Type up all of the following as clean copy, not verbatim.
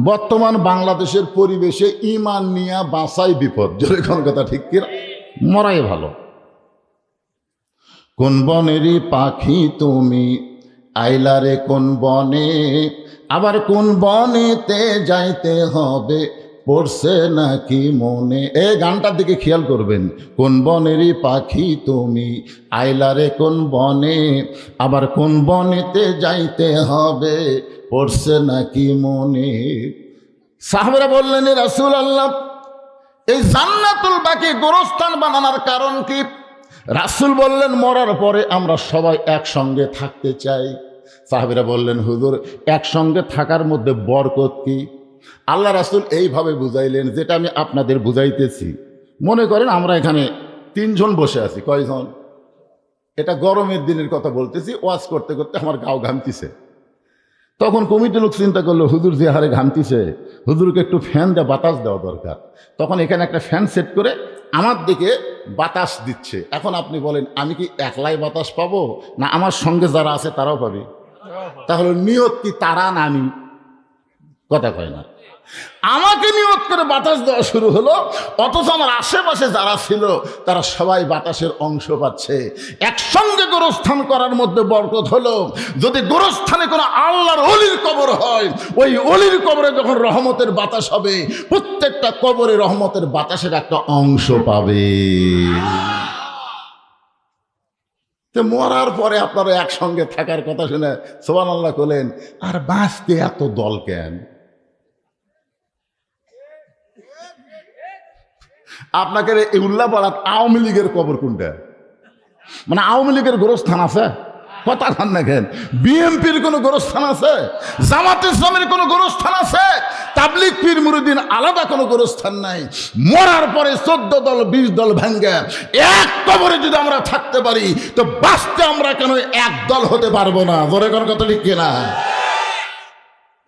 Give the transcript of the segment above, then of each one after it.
বর্তমান বাংলাদেশের পরিবেশে ইমান নিয়ে বাঁচাই বিপদ। জোরে কোন কথা ঠিক কি? মরাই ভালো। কোন বনেরই পাখি তুমি, আইলারে কোন বনে, আবার কোন বনেতে যাইতে হবে, পড়ছে নাকি মনে। এই গানটার দিকে খেয়াল করবেন। কোন বনেরই পাখি তুমি, আইলারে কোন বনে, আবার কোন বনেতে যাইতে হবে, পড়ছে নাকি মনে। সাহাবারা বললেন, রাসূলুল্লাহ, এই জান্নাতুল বাকি গোরস্থান বানানোর কারণ কি? রাসূল বললেন, মরার পরে আমরা সবাই একসঙ্গে থাকতে চাই। সাহাবীরা বললেন, হুজুর, একসঙ্গে থাকার মধ্যে বরকত কি? আল্লাহ রাসূল এইভাবে বুঝাইলেন, যেটা আমি আপনাদের বুঝাইতেছি। মনে করেন আমরা এখানে 3 জন বসে আছি। কয়জন? এটা গরমের দিনের কথা বলতেছি। ওয়াজ করতে করতে আমার গাও ঘামতিছে। তখন কমিটির লোক চিন্তা করলো, হুজুর যে হারে ঘামতিছে, হুজুরকে একটু ফ্যান দিয়ে বাতাস দেওয়া দরকার। তখন এখানে একটা ফ্যান সেট করে আমার দিকে বাতাস দিচ্ছে। এখন আপনি বলেন, আমি কি একলাই বাতাস পাবো, না আমার সঙ্গে যারা আছে তারাও পাবে? তাহলে নিয়ত কি তারা না আমি? কথা কয় না। আমাকে নিয়ত করে বাতাস দেওয়া শুরু হলো, অথচ আমার আশেপাশে যারা ছিল তারা সবাই বাতাসের অংশ পাচ্ছে। একসঙ্গে গোরস্থান করার মধ্যে বরকত হলো। যদি গোরস্থানে কোনো আল্লাহর ওলির কবর হয়, ওই ওলির কবরে যখন রহমতের বাতাস হবে, প্রত্যেকটা কবরে রহমতের বাতাসের একটা অংশ পাবে। তো মরার পরে আপনারা একসঙ্গে থাকার কথা শুনে সুবহানাল্লাহ করলেন, আর বাঁচতে এত দল কেন? আপনাকে এই উল্লাপাড়াত আওয়ামী লীগের কবর কোনটা? মানে আওয়ামী লীগের গোরস্থান আছে? কথা খান না কেন? বিএনপির কোনো গোরস্থান আছে? জামাত ইসলামের কোনো গোরস্থান আছে? তাবলিগ পীর মুরিদিন আলাদা কোনো গোরস্থান নাই। মরার পরে 14 দল 20 দল ভাঙ্গা এক কবরে যদি আমরা থাকতে পারি, তো বাঁচতে আমরা কেন এক দল হতে পারবো না? জোরে কোন কথা ঠিক কিনা?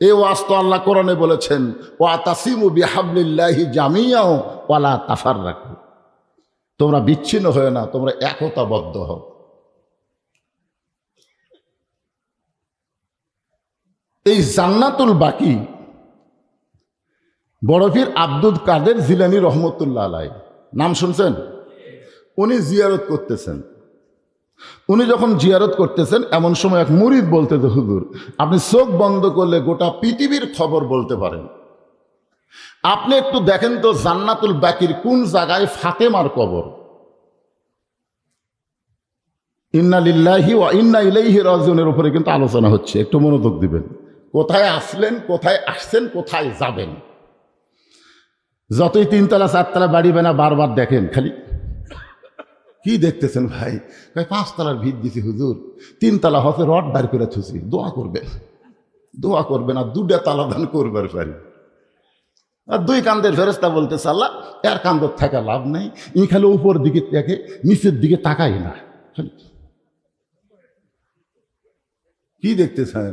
এই ওয়াজ তো আল্লাহ কোরআনে বলেছেন, ওয়াতাসিমু বিহাবলিল্লাহি জামিআ ওয়ালা তাফাররাকু। তোমরা বিচ্ছিন্ন হয়ে না, তোমরা একতাবদ্ধ হও। এই জান্নাতুল বাকি বড় পীর আব্দুল কাদের জিলানী রহমতুল্লাহ আলাইহি, নাম শুনছেন? উনি জিয়ারত করতেছেন। উনি যখন জিয়ারত করতেছেন, এমন সময় এক মুরিদ বলতে, যে হুজুর, আপনি চোখ বন্ধ করলে গোটা পৃথিবীর খবর বলতে পারেন। আপনি একটু দেখেন তো জান্নাতুল বাকির কোন জায়গায় ফাতেমার কবর। ইন্না লিল্লাহি ওয়া ইন্না ইলাইহি রাজিউনের উপরে কিন্তু আলোচনা হচ্ছে, একটু মনোযোগ দিবেন। কোথায় আসলেন, কোথায় আসছেন, কোথায় যাবেন। যতই 3 তলা 4 তলা বাড়ি বানা বারবার দেখেন, খালি কি দেখতেছেন ভাই? 5 তলার ভিত দিছি হুজুর, 3 তলা হতে রড বার করে থুছি, দোয়া করবেন, দোয়া করবেন, আর 2টা তালা দান করবার পারি। আর 2 কান্দের ফেরেশতা বলতেছে, আল্লাহ এর কান্দর থাকা লাভ নাই, ই খালি উপর দিকে দেখে, নিচের দিকে তাকাই না। কি দেখতেছেন?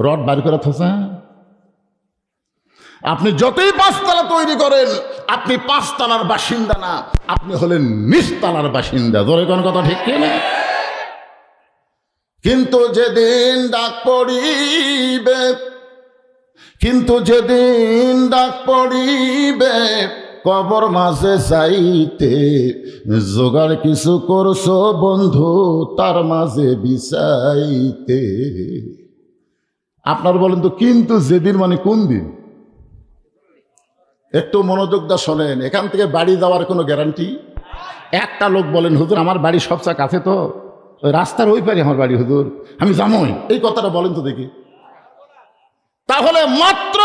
রড বার করে থসা। আপনি যতই 5 তলা তৈরি করেন, আপনি 5 তলার বাসিন্দা না, আপনি হলেন নিচতলার বাসিন্দা। ধরে কোন কথা ঠিক কিনা? কিন্তু যেদিন ডাক পড়িবে, কিন্তু যেদিন ডাক পড়িবে কবর মাঝে যাইতে, জোগাড় কিছু করছো বন্ধু তার মাঝে বিছাইতে। আপনার বলেন তো, কিন্তু যেদিন মানে কোন দিন? একটু মনোযোগ দা শোনেন। এখান থেকে বাড়ি যাওয়ার কোনো গ্যারান্টি? একটা লোক বলেন, হুজুর আমার বাড়ি সবচেয়ে কাছে, তো ওই রাস্তার ওই পারে আমার বাড়ি, হুজুর আমি যাবই, এই কথাটা বলেন তো দেখি। তাহলে মাত্র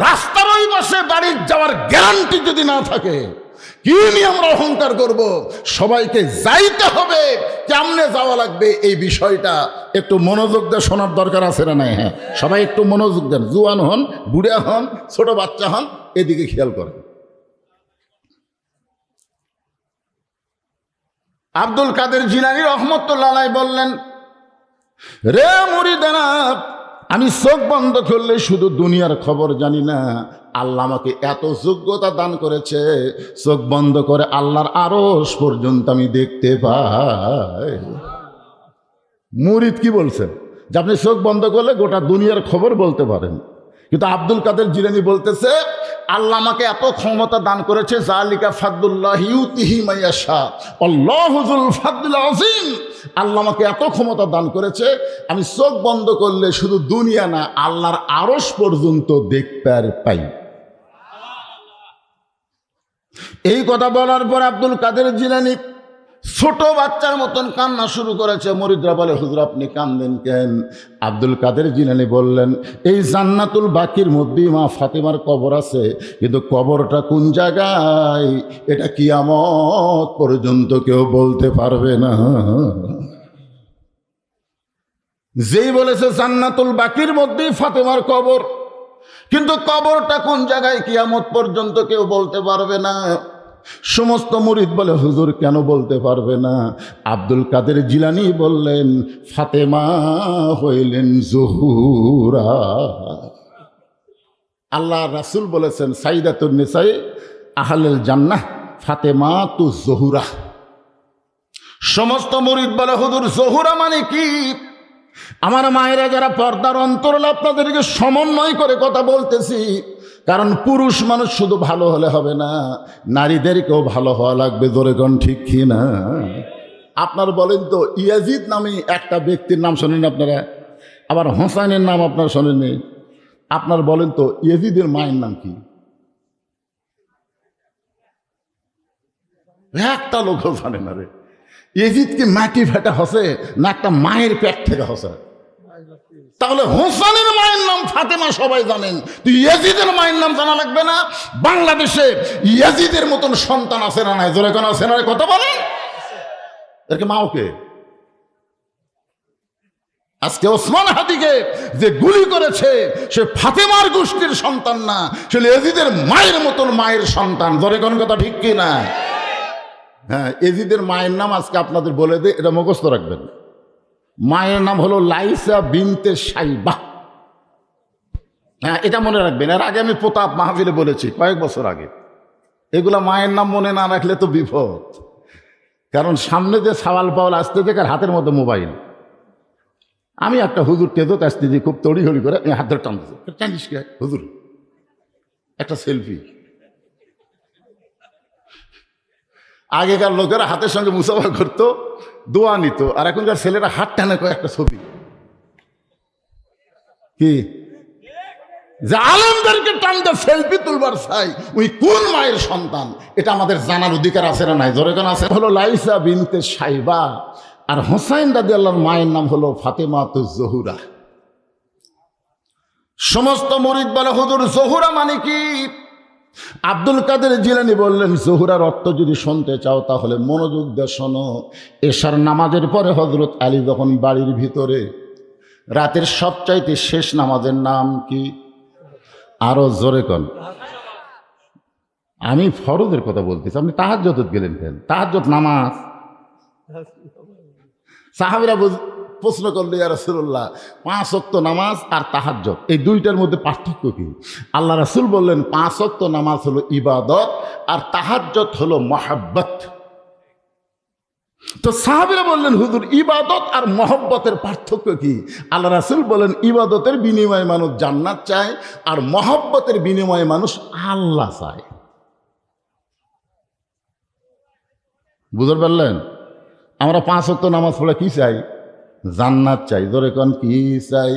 রাস্তার ওই পাশে বাড়ি যাওয়ার গ্যারান্টি যদি না থাকে, কি নিয়ে আমরা অহংকার করব? সবাইকে যাইতে হবে, কেমনে যাওয়া লাগবে এই বিষয়টা একটু মনোযোগ দিয়ে শোনার দরকার আছে না নাই? হ্যাঁ, সবাই একটু মনোযোগ দেন। জুয়ান হন, বুড়া হন, ছোট বাচ্চা হন, এদিকে খেয়াল করেন। আব্দুল কাদের জিলানী রহমতুল্লাহ আলাইহি বললেন, রে মুরিদানা, আমি চোখ বন্ধ করলে শুধু দুনিয়ার খবর জানি না, আল্লাহ আমাকে এত যোগ্যতা দান করেছে, চোখ বন্ধ করে আল্লাহর আরশ পর্যন্ত আমি দেখতে পাই। মুরিদ কি বলছেন? যে আপনি চোখ বন্ধ করলে গোটা দুনিয়ার খবর বলতে পারেন, কিন্তু আব্দুল কাদের জিলানী বলতেছে আল্লাহ আমাকে এত ক্ষমতা দান করেছে, জালিকা ফাদলুল্লাহ ইউতিহি মাইয়াশা আল্লাহু যুল ফাদলিল আযীম। আল্লাহ আমাকে এত ক্ষমতা দান করেছে, আমি চোখ বন্ধ করলে শুধু দুনিয়া না আল্লাহর আরশ পর্যন্ত দেখতে পাই। এই কথা বলার পর আব্দুল কাদের জিলানী ছোট বাচ্চার মতন কান্না শুরু করেছে। মুরিদরা বলে, হুজুর আপনি কান্দেন কেন? আব্দুল কাদের জিলানী বললেন, এই জান্নাতুল বাকির মধ্যেই মা ফাতেমার কবর আছে, কিন্তু কবরটা কোন জায়গায় এটা কিয়ামত পর্যন্ত কেউ বলতে পারবে না। যেই বলেছে জান্নাতুল বাকির মধ্যেই ফাতেমার কবর, কিন্তু কবরটা কোন জায়গায় কিয়ামত পর্যন্ত কেউ বলতে পারবে না। সমস্ত মুরিদ বলে, হুজুর কেন বলতে পারবে না? আব্দুল কাদের জিলানী বললেন, ফাতেমা হইলেন জহুরা। আল্লাহ রাসূল বলেছেন, সাইদাতুন নিসাই আহলুল জান্নাহ ফাতেমা তু জহুরা। সমস্ত মুরিদ বলে, হুজুর জহুরা মানে কি? আমার মায়েরা যারা পর্দার অন্তরালে, আপনাদেরকে সমন্বয় করে কথা বলতেছি, কারণ পুরুষ মানুষ শুধু ভালো হলে হবে না, নারীদেরকেও ভালো হওয়া লাগবে। জোরে কোন ঠিক কি না? আপনার বলেন তো, ইয়াজিদ নামে একটা ব্যক্তির নাম শোনেন আপনারা? আবার হোসাইনের নাম আপনারা শোনেননি? আপনার বলেন তো, ইয়াজিদের মায়ের নাম কি? একটা লোকও জানে না রে। ইয়াজিদ কি মাটি ফেটা হসে না একটা মায়ের পেট থেকে হসে? তাহলে হোসেনের মায়ের নাম ফাতেমা সবাই জানেন, তুই ইয়াজিদের মায়ের নাম জানা লাগবে না? বাংলাদেশে ইয়াজিদের মতন সন্তান আছে না নাই? জোরে কোন আছে না? কথা বলেন, এরকে মাওকে আজকে ওসমান হাদিকে যে গুলি করেছে সে ফাতেমার গোষ্ঠীর সন্তান না, সে ইয়াজিদের মায়ের মতন মায়ের সন্তান। জোরে কোন কথা ঠিক কি না? হ্যাঁ, ইয়াজিদের মায়ের নাম আজকে আপনাদের বলে দে, এটা মুখস্থ রাখবেন। মায়ের নাম হলো লাইসা বিনতে সাইবা। হ্যাঁ, এটা মনে রাখবেন। এর আগে আমি প্রতাপ মাহফিলে বলেছি কয়েক বছর আগে, এগুলা মায়ের নাম মনে না রাখলে তো বিপদ। কারণ সামনে যে সাওয়াল পাওয়াল আসতে থেকে হাতের মধ্যে মোবাইল। আমি একটা হুজুর তেজত আসতেছি, খুব তড়িহড়ি করে আমি হাতের টানতেছি। টানিস কে হুজুর? একটা সেলফি। আগেকার লোকেরা হাতের সঙ্গে মুসাফা করতো, দোয়া নিত, আর এখনকার ছেলেরা হাত টানে একটা ছবি। কি যে আলেমদেরকে টানতে সেলফি তুলবার চাই, ওই কোন মায়ের সন্তান এটা আমাদের জানার অধিকার আছে না নাই? জোরে কোন আছে? হলো লাইসা বিনতে সাইবা, আর হোসাইন রাদিয়াল্লাহু মায়ের নাম হলো ফাতেমা তু জহুরা। সমস্ত মুরিদ বলে, হুজুর জহুরা মানে কি? আব্দুল কাদের জিলানী বললেন, জহুরার অর্থ যদি শুনতে চাও তাহলে মনোযোগ দিয়ে শোনো। এশার নামাজের পরে হযরত আলী যখন বাড়ির ভিতরে, রাতের সবচাইতে শেষ নামাজের নাম কি? আরো জোরে কোন। আমি ফরজের কথা বলতেছি, আপনি তাহাজ্জুদ গেলেন কেন? তাহাজ্জুদ নামাজ। সাহাবীরা প্রশ্ন করলে, ইয়া রাসূলুল্লাহ, 5 ওয়াক্ত নামাজ আর তাহাজ্জুদ এই দুইটার মধ্যে পার্থক্য কি? আল্লাহ রাসূল বললেন, 5 ওয়াক্ত নামাজ হলো ইবাদত আর তাহাজ্জুদ হলো মহব্বত। তো সাহাবীরা বললেন, হুজুর ইবাদত আর মহব্বতের পার্থক্য কি? আল্লাহ রাসূল বলেন, ইবাদতের বিনিময়ে মানুষ জান্নাত চায়, আর মহব্বতের বিনিময়ে মানুষ আল্লাহ চায়। বুঝতে পারলেন? আমরা 5 ওয়াক্ত নামাজ পড়ে কি চাই? জান্নাত চাই। জোরে কোন কি চাই?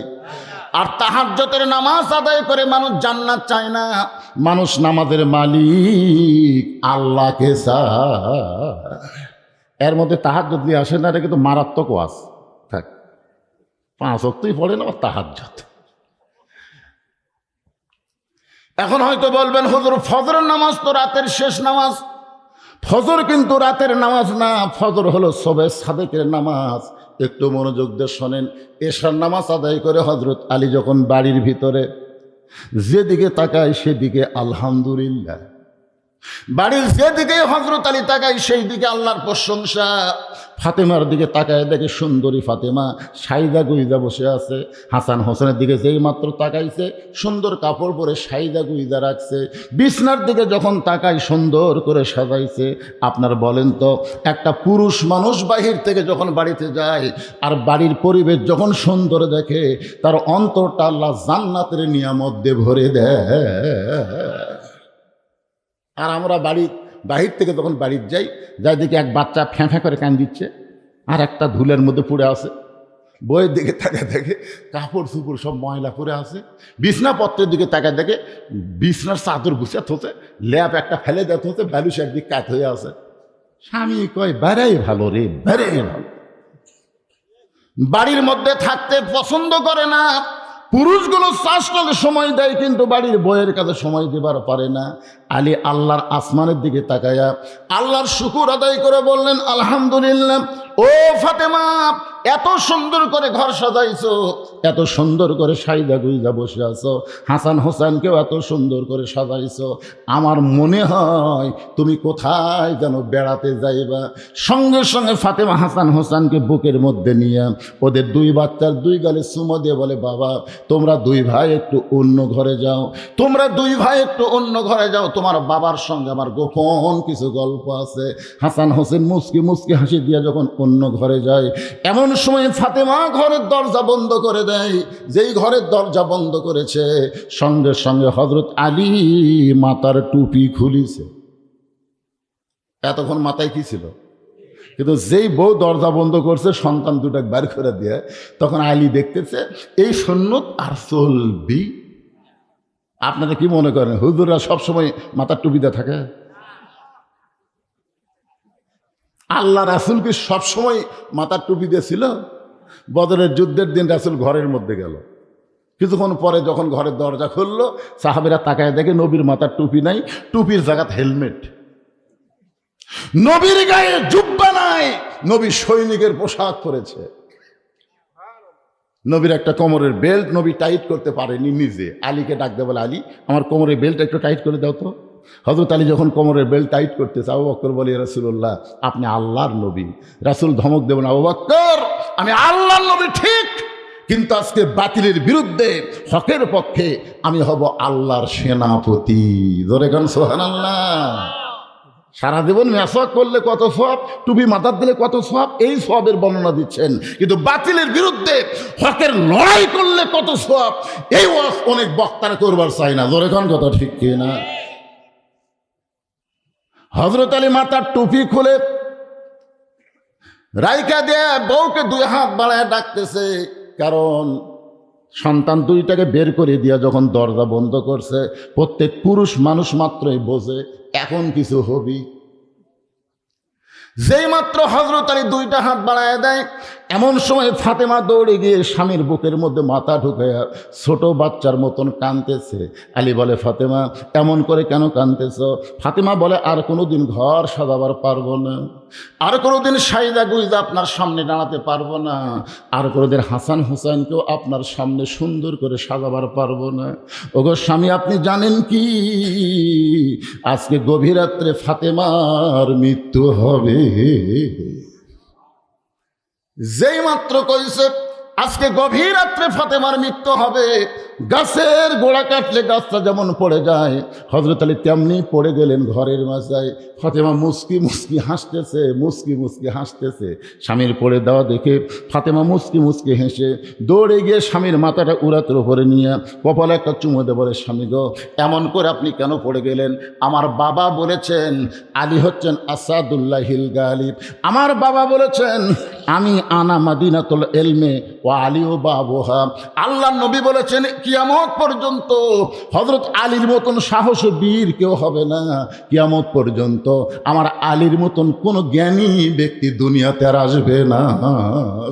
আর তাহাজ্জুদের নামাজ আদায় করে মানুষ জান্নাত চায় না, মানুষ নামাজের মালিক আল্লাহকে চায়। এর মধ্যে তাহাজ্জুদ নিয়ে আসে না, এটা কিন্তু মারাত্মক ওয়াজ। থাক, 5 ওয়াক্তই পড়ে না তাহাজ্জুদ। এখন হয়তো বলবেন, হুজুর ফজরের নামাজ তো রাতের শেষ নামাজ। ফজর কিন্তু রাতের নামাজ না, ফজর হলো সবে সাদেকের নামাজ। একটু মনোযোগ দিয়ে শোনেন। এশার নামাজ আদায় করে হযরত আলী যখন বাড়ির ভিতরে, যেদিকে তাকায় সেদিকে আলহামদুলিল্লাহ, বাড়ির যেদিকে হযরত আলী তাকায় সেই দিকে আল্লাহর প্রশংসা। ফাতেমার দিকে তাকায় দেখে সুন্দরী ফাতেমা সাইদা গুইদা বসে আছে। হাসান হোসেনের দিকে যেই মাত্র তাকাইছে সুন্দর কাপড় পরে সাইদা গুইদা রাখছে। বিছনার দিকে যখন তাকায় সুন্দর করে সাজাইছে। আপনার বলেন তো, একটা পুরুষ মানুষ বাহির থেকে যখন বাড়িতে যায় আর বাড়ির পরিবেশ যখন সুন্দর দেখে, তার অন্তরটা আল্লাহ জান্নাতের নিয়ামত দিয়ে ভরে দেয়। আর আমরা বাহির থেকে যখন বাড়ির যাই, যাই দেখি এক বাচ্চা ফ্যাঁ ফ্যাঁ করে কান দিচ্ছে, আর একটা ধুলের মধ্যে পড়ে আছে। বইয়ের দিকে তাকায় দেখে কাপড় চুপড় সব ময়লা পড়ে আছে। বিছনাপত্রের দিকে তাকায় দেখে বিছনার চাদর গুছিয়ে থতে, ল্যাপ একটা ফেলে দেওয়া হতে, ব্যালুস একদিক কাত হয়ে আছে। স্বামী কয় বেড়াই ভালো রে, বেড়াই ভালো। বাড়ির মধ্যে থাকতে পছন্দ করে না। পুরুষগুলো চাষটালে সময় দেয়, কিন্তু বাড়ির বইয়ের কাছে সময় দেবার পারে না। আলী আল্লাহর আসমানের দিকে তাকায়া আল্লাহর শুকুর আদায় করে বললেন, আলহামদুলিল্লাহ। ও ফাতেমা, এত সুন্দর করে ঘর সাজাইছো, এত সুন্দর করে সাইদা গুইজা বসে আছো, হাসান হোসেনকেও এত সুন্দর করে সাজাইছো। আমার মনে হয় তুমি কোথায় যেন বেড়াতে যাইবা। সঙ্গে সঙ্গে ফাতেমা হাসান হোসেনকে বুকের মধ্যে নিয়ে ওদের দুই বাচ্চার দুই গালে চুমো দিয়ে বলে, বাবা তোমরা দুই ভাই একটু অন্য ঘরে যাও, তোমরা দুই ভাই একটু অন্য ঘরে যাও, তোমার বাবার সঙ্গে আমার গোপন কিছু গল্প আছে। হাসান হোসেন মুচকি মুচকি হাসি দিয়ে যখন অন্য ঘরে যায়, এমন সময় ফাতেমা ঘরের দরজা বন্ধ করে দেয়। যেই ঘরের দরজা বন্ধ করেছে, সঙ্গে সঙ্গে হযরত আলী মাথার টুপি খুলিছে। এতক্ষণ মাথায় কি ছিল? কিন্তু যেই বউ দরজা বন্ধ করছে, সন্তান দুটা বের করে দিয়ে, তখন আলী দেখতেছে এই সুন্নত আর চলবি। আপনারা কি মনে করেন হুজুররা সবসময় মাথার টুপিতে থাকে? আল্লাহ রাসূল কি সবসময় মাথার টুপি দিয়েছিল? বদরের যুদ্ধের দিন রাসূল ঘরের মধ্যে গেল, কিছুক্ষণ পরে যখন ঘরের দরজা খুললো, সাহাবীরা তাকায় দেখে নবীর মাথার টুপি নাই, টুপির জায়গাত হেলমেট। নবীর গায়ে জুব্বা নাই, নবী সৈনিকের পোশাক পরেছে। নবীর একটা কোমরের বেল্ট নবী টাইট করতে পারেনি নিজে। আলীকে ডাক দেয়, বলে আলী আমার কোমরের বেল্ট একটু টাইট করে দাও তো। হযরত আলী যখন কোমরের বেল্ট টাইট করতেছে, আবু বকর বলে, রাসূলুল্লাহ আপনি আল্লাহর নবী। রাসূল ধমক দেবেন, আবু বকর আমি আল্লাহর নবী ঠিক, কিন্তু আজকে বাতিলের বিরুদ্ধে হকের পক্ষে আমি হব আল্লাহর সেনাপতি। জোরে গান সুবহানাল্লাহ। সারা জীবন মেসওয়াক করলে কত সওয়াব, টুপি মাথার দিলে কত সওয়াব, এই সওয়াবের বর্ণনা দিচ্ছেন। কিন্তু বাতিলের বিরুদ্ধে হকের লড়াই করলে কত সওয়াব, এই ওয়াজ অনেক বক্তারা করবার চাই না। জোরে গান কথা ঠিক কি না? হযরত আলী মাথার টুপি খুলে রাইকা দিয়ে বউকে দুই হাত বাড়ায় ডাকতেছে, কারণ সন্তান দুইটাকে বের করে দিয়া যখন দরজা বন্ধ করছে, প্রত্যেক পুরুষ মানুষ মাত্রই বোঝে এখন কিছু হবি। যেই মাত্র হযরত আলী দুইটা হাত বাড়ায় দেয়, এমন সময় ফাতেমা দৌড়ে গিয়ে স্বামীর বুকের মধ্যে মাথা ঢুকাইয়া ছোট বাচ্চার মতন কাঁদতেছে। আলী বলে, ফাতেমা এমন করে কেন কাঁদতেছ? ফাতেমা বলে, আর কোনোদিন ঘর সাজাবার পারবো না, আর কোনোদিন সাইদা গুইজা আপনার সামনে দাঁড়াতে পারবো না, আর কোনোদিন হাসান হুসাইনকেও আপনার সামনে সুন্দর করে সাজাবার পারবো না। ওগো স্বামী, আপনি জানেন কি আজকে গভীর রাত্রে ফাতেমার মৃত্যু হবে। যেই মাত্র কইছে আজকে গভীর রাত্রে ফাতেমার মৃত্যু হবে, গাছের গোড়া কাটলে গাছটা যেমন পড়ে যায়, হযরত আলী তেমনি পড়ে গেলেন ঘরের মাঝায়। ফাতেমা মুস্কি মুস্কি হাসতেছে, মুস্কি মুস্কি হাসতেছে। স্বামীর পড়ে দেওয়া দেখে ফাতেমা মুস্কি মুস্কি হেসে দৌড়ে গিয়ে স্বামীর মাথাটা উড়াতের উপরে নিয়ে কপালে একটা চুমো দিয়ে বলে, স্বামী গো এমন করে আপনি কেন পড়ে গেলেন? আমার বাবা বলেছেন আলী হচ্ছেন আসাদুল্লাহিল গালিব। আমার বাবা বলেছেন আমি আনা মাদিনাতুল ইলমে ওয়া আলী ও বাবুহা। আল্লাহর নবী বলেছেন কিয়ামত পর্যন্ত হযরত আলীর মতন সাহসী বীর কেউ হবে না। কিয়ামত পর্যন্ত আমার আলীর মতন কোনো জ্ঞানী ব্যক্তি দুনিয়াতে আর আসবে না।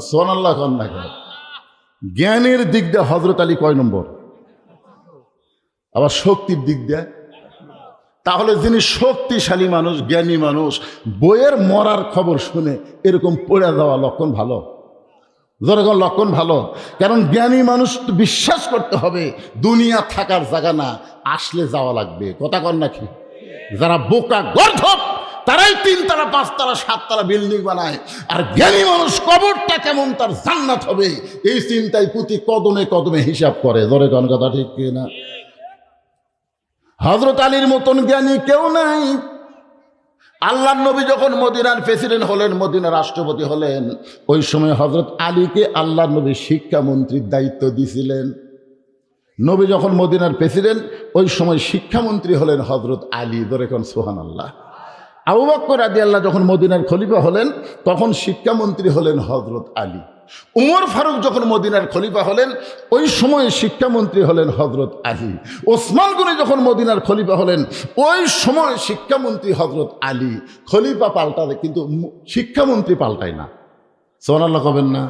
সুবহানাল্লাহ। জ্ঞানের দিক দিয়ে হযরত আলী কয় নম্বর? আবার শক্তির দিক দিয়ে? তাহলে যিনি শক্তিশালী মানুষ, জ্ঞানী মানুষ, বইয়ের মরার খবর শুনে এরকম পড়ে যাওয়া লক্ষণ ভালো? যেরকম লক্ষণ ভালো। কারণ জ্ঞানী মানুষ বিশ্বাস করতে হবে দুনিয়া থাকার জায়গা না, আসলে যাওয়া লাগবে। কথা কন নাকি? যারা বোকা গর্ধব তারাই 3 তলা 5 তলা 7 তলা বিল্ডিং বানায়, আর জ্ঞানী মানুষ কবরটা কেমন তার জান্নাত হবে এই চিন্তায় প্রতি কদমে কদমে হিসাব করে। ধরে কোন কথা ঠিক কিনা? হযরত আলীর মতন জ্ঞানী কেউ নাই। আল্লাহর নবী যখন মদিনার প্রেসিডেন্ট হলেন, মদিনার রাষ্ট্রপতি হলেন, ওই সময় হযরত আলীকে আল্লাহর নবী শিক্ষামন্ত্রীর দায়িত্ব দিয়েছিলেন। নবী যখন মদিনার প্রেসিডেন্ট, ওই সময় শিক্ষামন্ত্রী হলেন হযরত আলী। ধরে কোন সুবহানাল্লাহ। আবু বকর রাদিয়াল্লাহু যখন মদিনার খলিফা হলেন, তখন শিক্ষামন্ত্রী হলেন হযরত আলী। উমর ফারুক যখন মদিনার খলিফা হলেন, ওই সময় শিক্ষামন্ত্রী হলেন হযরত আলী। ওসমান গনি যখন মদিনার খলিফা হলেন, ওই সময় শিক্ষামন্ত্রী হযরত আলী। খলিফা পাল্টাবে কিন্তু শিক্ষামন্ত্রী পাল্টায় না। সুবহানাল্লাহ কবেন না?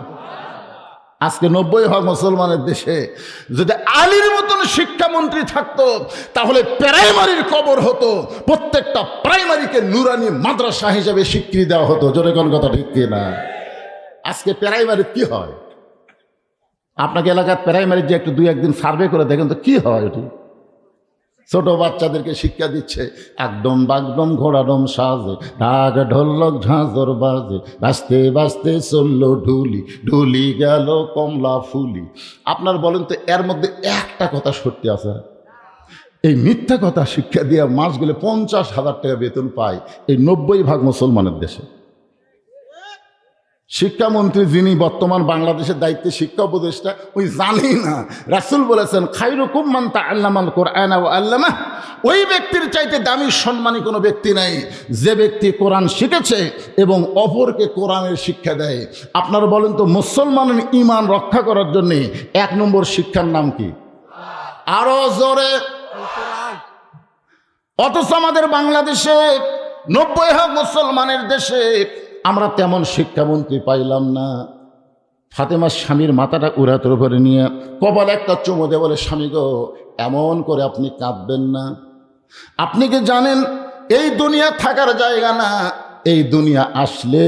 আজকে 90% মুসলমানের দেশে যদি আলীর মতন শিক্ষামন্ত্রী থাকতো, তাহলে প্রাইমারির কবর হতো, প্রত্যেকটা প্রাইমারিকে নুরানি মাদ্রাসা হিসেবে স্বীকৃতি দেওয়া হতো। জোরে কোন কথা ঠিক কিনা? আজকে প্রাইমারি কি হয়? আপনাকে এলাকার প্রাইমারি যে একটু 2-1 দিন সার্ভে করে দেখেন তো কি হয়। এটি ছোট বাচ্চাদেরকে শিক্ষা দিচ্ছে, একদম বাগদম ঘোড়াডম সাজে, ঢাক ঢোলক ঝাঁঝর বাজে, বাজতে বাজতে চললো ঢুলি, ঢুলি গেল কমলা ফুলি। আপনার বলেন তো এর মধ্যে একটা কথা সত্যি আছে? এই মিথ্যা কথা শিক্ষা দিয়ে মাস গেলে 50,000 টাকা বেতন পায় এই 90% মুসলমানের দেশে। শিক্ষামন্ত্রী যিনি বর্তমান বাংলাদেশের দায়িত্বে, শিক্ষা উপদেষ্টা, ওই জানি না। রাসূল বলেছেন খায়রুকুম মান তাআল্লামাল কুরআনা ওয়া আল্লামাহ। ওই ব্যক্তির চাইতে দামি সম্মানী কোনো ব্যক্তি নাই যে ব্যক্তি কোরআন শিখেছে এবং অপরকে কোরআনের শিক্ষা দেয়। আপনারা বলেন তো মুসলমানের ঈমান রক্ষা করার জন্য 1 নম্বর শিক্ষার নাম কি? আরো জোরে। অথচ আমাদের বাংলাদেশে 90% মুসলমানের দেশে আমরা তেমন শিক্ষামন্ত্রী পাইলাম না। ফাতেমার স্বামীর মাথাটা উড়াতের উপরে নিয়ে কপালে একটা চুমো দিয়ে বলে, স্বামী গো, এমন করে আপনি কাঁদবেন না। আপনি কি জানেন এই দুনিয়া থাকার জায়গা না, এই দুনিয়া আসলে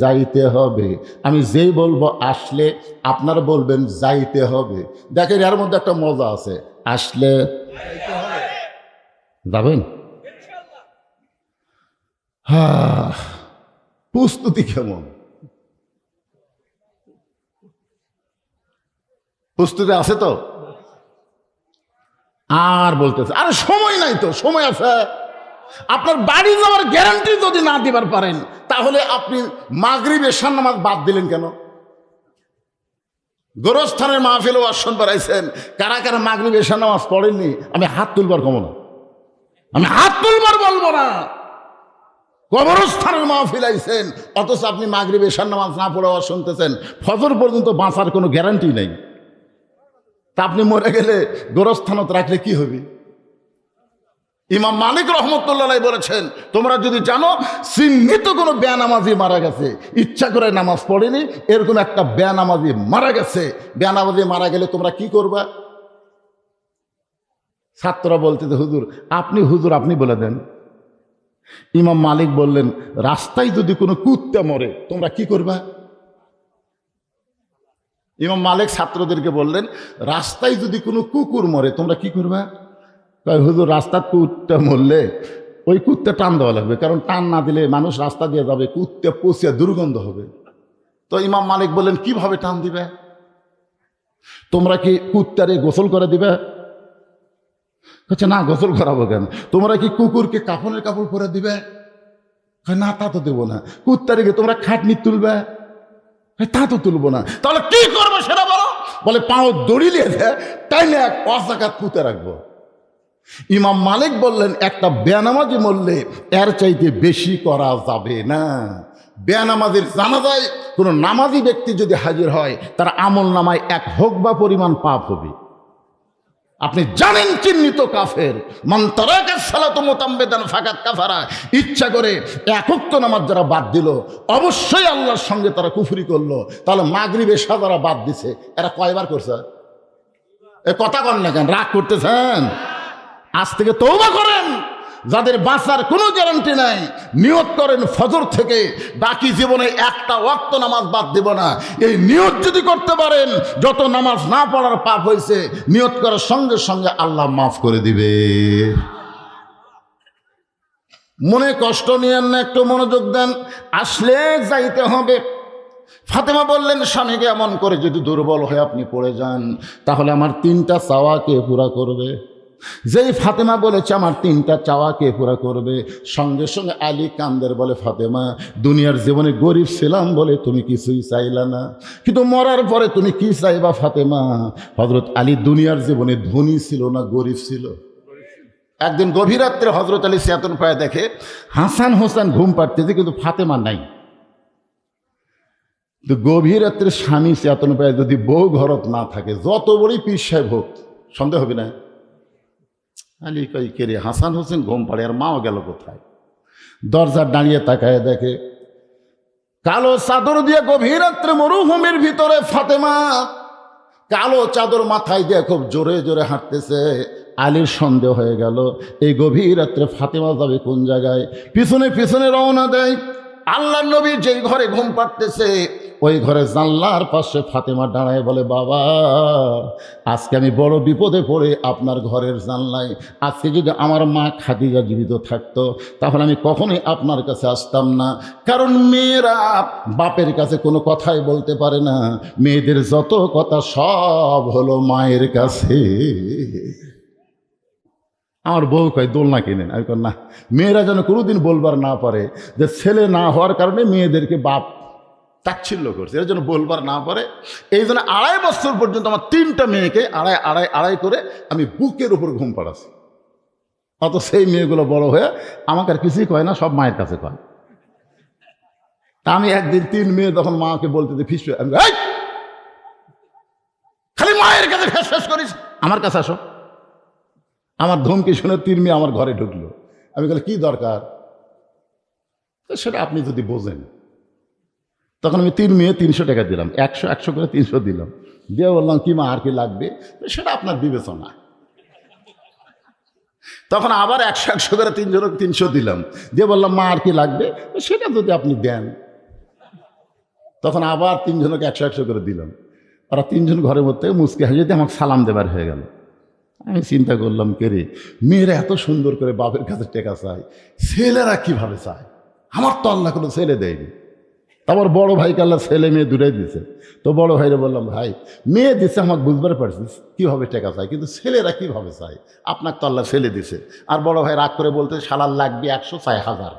যাইতে হবে। আমি যেই বলবো আসলে, আপনারা বলবেন যাইতে হবে। দেখেন এর মধ্যে একটা মজা আছে, আসলে যাবেন। প্রস্তুতি কেমন? প্রস্তুতি আছে তো? আর বলতেছে আরে সময় নাই তো। সময় আছে। আপনার বাড়ি যাওয়ার গ্যারান্টি যদি না দিবার পারেন, তাহলে আপনি মাগরিব এশার নামাজ বাদ দিলেন কেন? গোরস্থানের মাহফিলেও আসন বাড়াইছেন, কারা কারা মাগরিব এশার নামাজ পড়েননি? আমি হাত তুলবার কমো না, আমি হাত তুলবার বলবো না। কবরস্থানের মাহফিল আইছেন, অথচ আপনি মাগরিব এশার নামাজ না পড়ে আওয়াজ শুনতেছেন। ফজর পর্যন্ত বাঁচার কোনো গ্যারান্টি নেই। তা আপনি মরে গেলে গোরস্থানত রাখলে কি হবে? ইমাম মালিক রহমতুল্লাহ বলেছেন, তোমরা যদি জানো চিহ্নিত কোনো বেনামাজি মারা গেছে, ইচ্ছা করে নামাজ পড়েনি, এরকম একটা বেনামাজি মারা গেছে, বেনামাজি মারা গেলে তোমরা কি করবা? ছাত্ররা বলতে, হুজুর আপনি বলে দেন। ইমাম মালিক বললেন, রাস্তায় যদি কোনো কুত্তা মরে তোমরা কি করবা? ইমাম মালিক ছাত্রদেরকে বললেন, রাস্তায় যদি কোনো কুকুর মরে তোমরা কি করবা? হুজুর রাস্তার কুত্তা মরলে ওই কুত্তা টান দেওয়া লাগবে, কারণ টান না দিলে মানুষ রাস্তা দিয়ে যাবে, কুত্তা পচিয়া দুর্গন্ধ হবে। তো ইমাম মালিক বললেন, কিভাবে টান দিবে? তোমরা কি কুত্তারে গোসল করে দিবে? আচ্ছা না, গোসল করাবো কেন? তোমরা কি কুকুরকে কাফনের কাপড় পরে দিবে? না, তা তো দেবো না। কুত্তারিকে তোমরা খাটনি তুলবে? তা তো তুলবো না। তাহলে কি করবো সেটা বলো। বলে পাও দড়ি লিয়েছে তাইলে এক অজাকাত পুঁতে রাখবো। ইমাম মালিক বললেন, একটা বেনামাজি মরলে এর চাইতে বেশি করা যাবে না। বেনামাজির জানাজায় কোনো নামাজি ব্যক্তি যদি হাজির হয়, তার আমল নামায় 1 হুকবা পরিমাণ পাপ হবে। আপনি জানেন চিহ্নিত কাফের, মান তারাকা সালাতু মুতাম্মিদান ফাকাত কাফারা। ইচ্ছা করে 1 ওয়াক্ত নামাজ যারা বাদ দিল, অবশ্যই আল্লাহর সঙ্গে তারা কুফরি করলো। তাহলে মাগরিব এশা যারা বাদ দিছে, এরা কয়বার করছে? এ কথা কন না কেন? রাগ করতেছেন? আজ থেকে তওবা করেন। যাদের বাঁচার কোনো গ্যারান্টি নাই, নিয়ত করেন ফজর থেকে বাকি জীবনে 1টা ওয়াক্ত নামাজ বাদ দেব না। এই নিয়ত যদি করতে পারেন, যত নামাজ না পড়ার পাপ হয়েছে নিয়ত করার সঙ্গে সঙ্গে আল্লাহ মাফ করে দিবে। মনে কষ্ট নিয়েন না, একটু মনোযোগ দেন, আসলে যাইতে হবে। ফাতেমা বললেন, স্বামীকে এমন করে যদি দুর্বল হয়ে আপনি পড়ে যান, তাহলে আমার 3টা চাওয়া কে পুরা করবে? যেই ফাতেমা বলেছে আমার 3টা চাওয়া কে পুরা করবে, সঙ্গে সঙ্গে আলী কান্দের বলে, ফাতেমা, দুনিয়ার জীবনে গরিব ছিলাম বলে তুমি কিছুই চাইলা না, কিন্তু মরার পরে তুমি কি চাইবা ফাতেমা? হযরত আলী দুনিয়ার জীবনে ধনী ছিল না গরিব ছিল? একদিন গভীর রাত্রে হযরত আলী চেতন পায়, দেখে হাসান হোসেন ঘুম পাড়তেছে কিন্তু ফাতেমা নাই। তো গভীর রাত্রে স্বামী চেতন পায়, যদি বউ ঘরত না থাকে, যত বড়ই পীর সাহেব হোক, সন্দেহ হবে না? আলী কই, কে রে? হাসান হোসেন ঘুম পাড়ে, আর মাও গেল কোথায়? দরজার দাঁড়িয়ে তাকায় দেখে কালো চাদর দিয়ে গভীর রাত্রে মরুভূমির ভিতরে ফাতেমা কালো চাদর মাথায় দিয়ে খুব জোরে জোরে হাঁটতেছে। আলীর সন্দেহ হয়ে গেল, এই গভীর রাত্রে ফাতেমা যাবে কোন জায়গায়? পিছনে পিছনে রওনা দেয়। আল্লাহর নবী যেই ঘরে ঘুম পাড়তেছে, ওই ঘরে জানলার পাশে ফাতেমা দাঁড়ায় বলে, বাবা, আজকে আমি বড় বিপদে পড়ে আপনার ঘরের জানলায়, আজকে যদি আমার মা খাদিজা জীবিত থাকতো তাহলে আমি কখনোই আপনার কাছে আসতাম না। কারণ মেয়েরা বাপের কাছে কোনো কথাই বলতে পারে না, মেয়েদের যত কথা সব হলো মায়ের কাছে। আমার বউ কয়, দোলনা কিনেন। আমি কই, না, মেয়েরা যেন কোনোদিন বলবার না পারে যে ছেলে না হওয়ার কারণে মেয়েদেরকে বাপ তাচ্ছিল্য করছে, এর জন্য বলবার না পারে। এই জন্য 2.5 বছর পর্যন্ত আমার 3টা মেয়েকে আড়াই করে আমি বুকের উপর ঘুম পাড়াচ্ছি। অত সেই মেয়েগুলো বড় হয়ে আমাকে আর কিছুই কয় না, সব মায়ের কাছে কয়। তা আমি একদিন 3 মেয়ে যখন মাকে বলতে ফিস, আমি খালি মায়ের কাছে ফেস করিস, আমার কাছে আসো। আমার ধমকি শুনে 3 মেয়ে আমার ঘরে ঢুকলো। আমি বলি, কি দরকার? সেটা আপনি যদি বোঝেন। তখন আমি 3 মেয়ে 300 টাকা দিলাম, 100 করে 300 দিলাম, দিয়ে বললাম, কি মা আর কি লাগবে? সেটা আপনার বিবেচনা। তখন আবার 100 করে 300 দিলাম, দিয়ে বললাম, মা আর কি লাগবে? সেটা যদি আপনি দেন। তখন আবার 3 জনকে 100 করে দিলাম। ওরা 3 জন ঘরের মধ্যে মুচকে হাসি দিয়ে আমাকে সালাম দেবার হয়ে গেল। আমি চিন্তা করলাম, কে রে, মেয়েরা এত সুন্দর করে বাপের কাছে টেকা চায়, ছেলেরা কিভাবে চায়? আমার তো আল্লাহ কোনো ছেলে দেয়নি। তারপর বড় ভাইকে আল্লাহ ছেলে মেয়ে দুটাই দিছে। তো বড় ভাইরে বললাম, ভাই, মেয়ে দিছে আমাকে বুঝবার পারছিস কীভাবে টেকা চায়, কিন্তু ছেলেরা কীভাবে চায়? আপনাকে তো আল্লাহ ছেলে দিছে। আর বড় ভাই রাগ করে বলতে, শালার লাগবে 100, চাই 1000।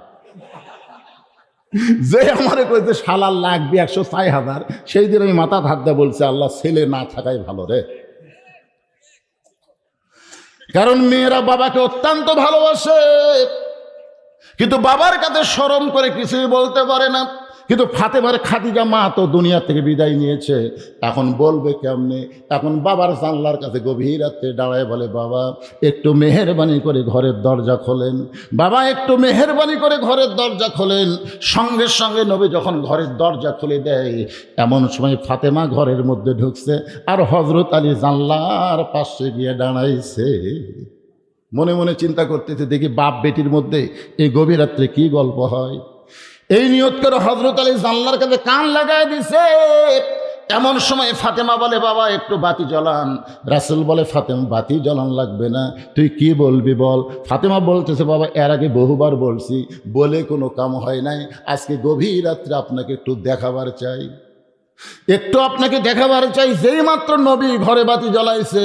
যে আমারে কইতে শালার লাগবে 100, চাই 1000, সেই দিন আমি মাথা হাত দিয়ে বলছি, আল্লাহ ছেলে না থাকাই ভালো রে। কারণ মেয়েরা বাবাকে অত্যন্ত ভালোবাসে, কিন্তু বাবার কাছে শরম করে কিছুই বলতে পারে না। কিন্তু ফাতেমার খাদিজা মা তো দুনিয়া থেকে বিদায় নিয়েছে, এখন বলবে কেমনে? এখন বাবার জানলার কাছে গভীর রাতে দাঁড়ায় বলে, বাবা, একটু মেহেরবানি করে ঘরের দরজা খোলেন, বাবা, একটু মেহেরবানি করে ঘরের দরজা খোলেন। সঙ্গে সঙ্গে নবী যখন ঘরের দরজা খুলে দেয়, এমন সময় ফাতেমা ঘরের মধ্যে ঢুকছে, আর হযরত আলী জানলার পাশে গিয়ে দাঁড়াইছে। মনে মনে চিন্তা করতেছে, দেখি বাপ বেটির মধ্যে এই গভীর রাত্রে কি গল্প হয়। এই নিয়ত করে হযরত আলী জানলার কাছে কান লাগায় দিছে। এমন সময় ফাতেমা বলে, বাবা, একটু বাতি জ্বালান। রাসূল বলে, ফাতেমা, বাতি জ্বালান লাগবে না, তুই কি বলবি বল। ফাতেমা বলতেছে, বাবা, এর আগে বহুবার বলছি, বলে কোনো কাম হয় নাই, আজকে গভীর রাত্রে আপনাকে একটু দেখাবার চাই, একটু আপনাকে দেখাবার চাই। যেই মাত্র নবী ঘরে বাতি জ্বলাইছে,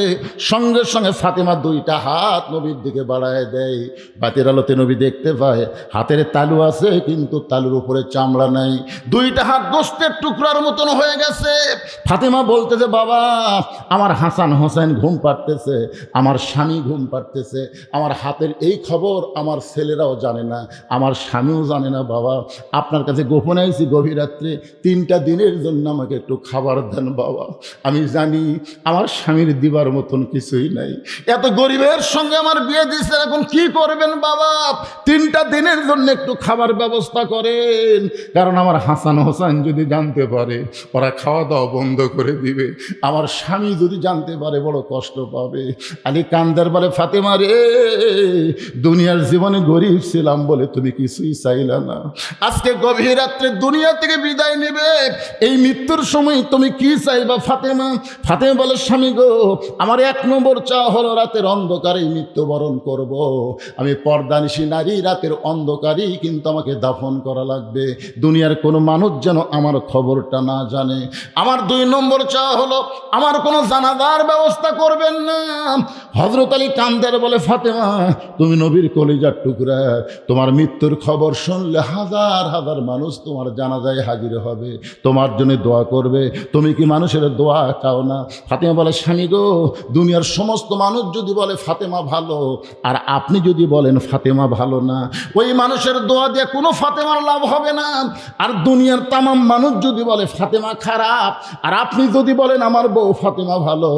সঙ্গে সঙ্গে ফাতেমা 2টা হাত নবীর দিকে বাড়ায় দেয়। বাতির আলোতে নবী দেখতে পায় হাতের তালু আছে, কিন্তু তালুর উপরে চামড়া নাই, 2টা হাত গোস্তের টুকরার মতন হয়ে গেছে। ফাতেমা বলতেছে, বাবা, আমার হাসান হোসেন ঘুম পাড়তেছে, আমার স্বামী ঘুম পাড়তেছে, আমার হাতের এই খবর আমার ছেলেরাও জানে না, আমার স্বামীও জানে না। বাবা, আপনার কাছে গোপনে আইছি গভীর রাত্রে, 3টা দিনের জন্য আমাকে একটু খাবার দেন বাবা। আমি জানি আমার স্বামীর দিবার মতন কিছুই নাই, এত গরিবের সঙ্গে আমার বিয়ে দিয়েছেন, এখন কি করবেন বাবা? 3টা দিনের জন্য একটু খাবার ব্যবস্থা করেন, কারণ আমার হাসান হোসেন যদি জানতে পারে ওরা খাওয়া দাওয়া বন্ধ করে দিবে, আমার স্বামী যদি জানতে পারে বড় কষ্ট পাবে। আলী কান্দার বলে, ফাতেমা রে, দুনিয়ার জীবনে গরিব ছিলাম বলে তুমি কিছুই চাইলা না, আজকে গভীর রাত্রে দুনিয়া থেকে বিদায় নেবে, এই মৃত্যু মৃত্যুর সময় তুমি কি চাইবা ফাতেমা? ফাতেমা বলে, স্বামী গো, আমার 1 নম্বর চাওয়া হলো রাতের অন্ধকারেই মৃত্যুবরণ করব। আমি পর্দানিশী নারী, রাতের অন্ধকারেই কিন্তু আমাকে দাফন করা লাগবে, দুনিয়ার কোনো মানুষ যেন আমার খবরটা না জানে। আমার 2 নম্বর চাওয়া হলো আমার কোনো জানাজার ব্যবস্থা করবেন না। হযরত আলী কান্দার বলে, ফাতেমা তুমি নবীর কলিজার টুকরা, তোমার মৃত্যুর খবর শুনলে হাজার হাজার মানুষ তোমার জানাজায় হাজির হবে, তোমার জন্য দোয়া করবে, তুমি কি মানুষের দোয়া চাও না? ফাতেমা বলে, স্বামী গো, দুনিয়ার সমস্ত মানুষ যদি বলে ফাতেমা ভালো, আর আপনি যদি বলেন ফাতেমা ভালো না, ওই মানুষের দোয়া দিয়ে কোনো ফাতেমার লাভ হবে না। আর দুনিয়ার তামাম মানুষ যদি বলে ফাতেমা খারাপ, আর আপনি যদি বলেন আমার বউ ফাতেমা ভালো,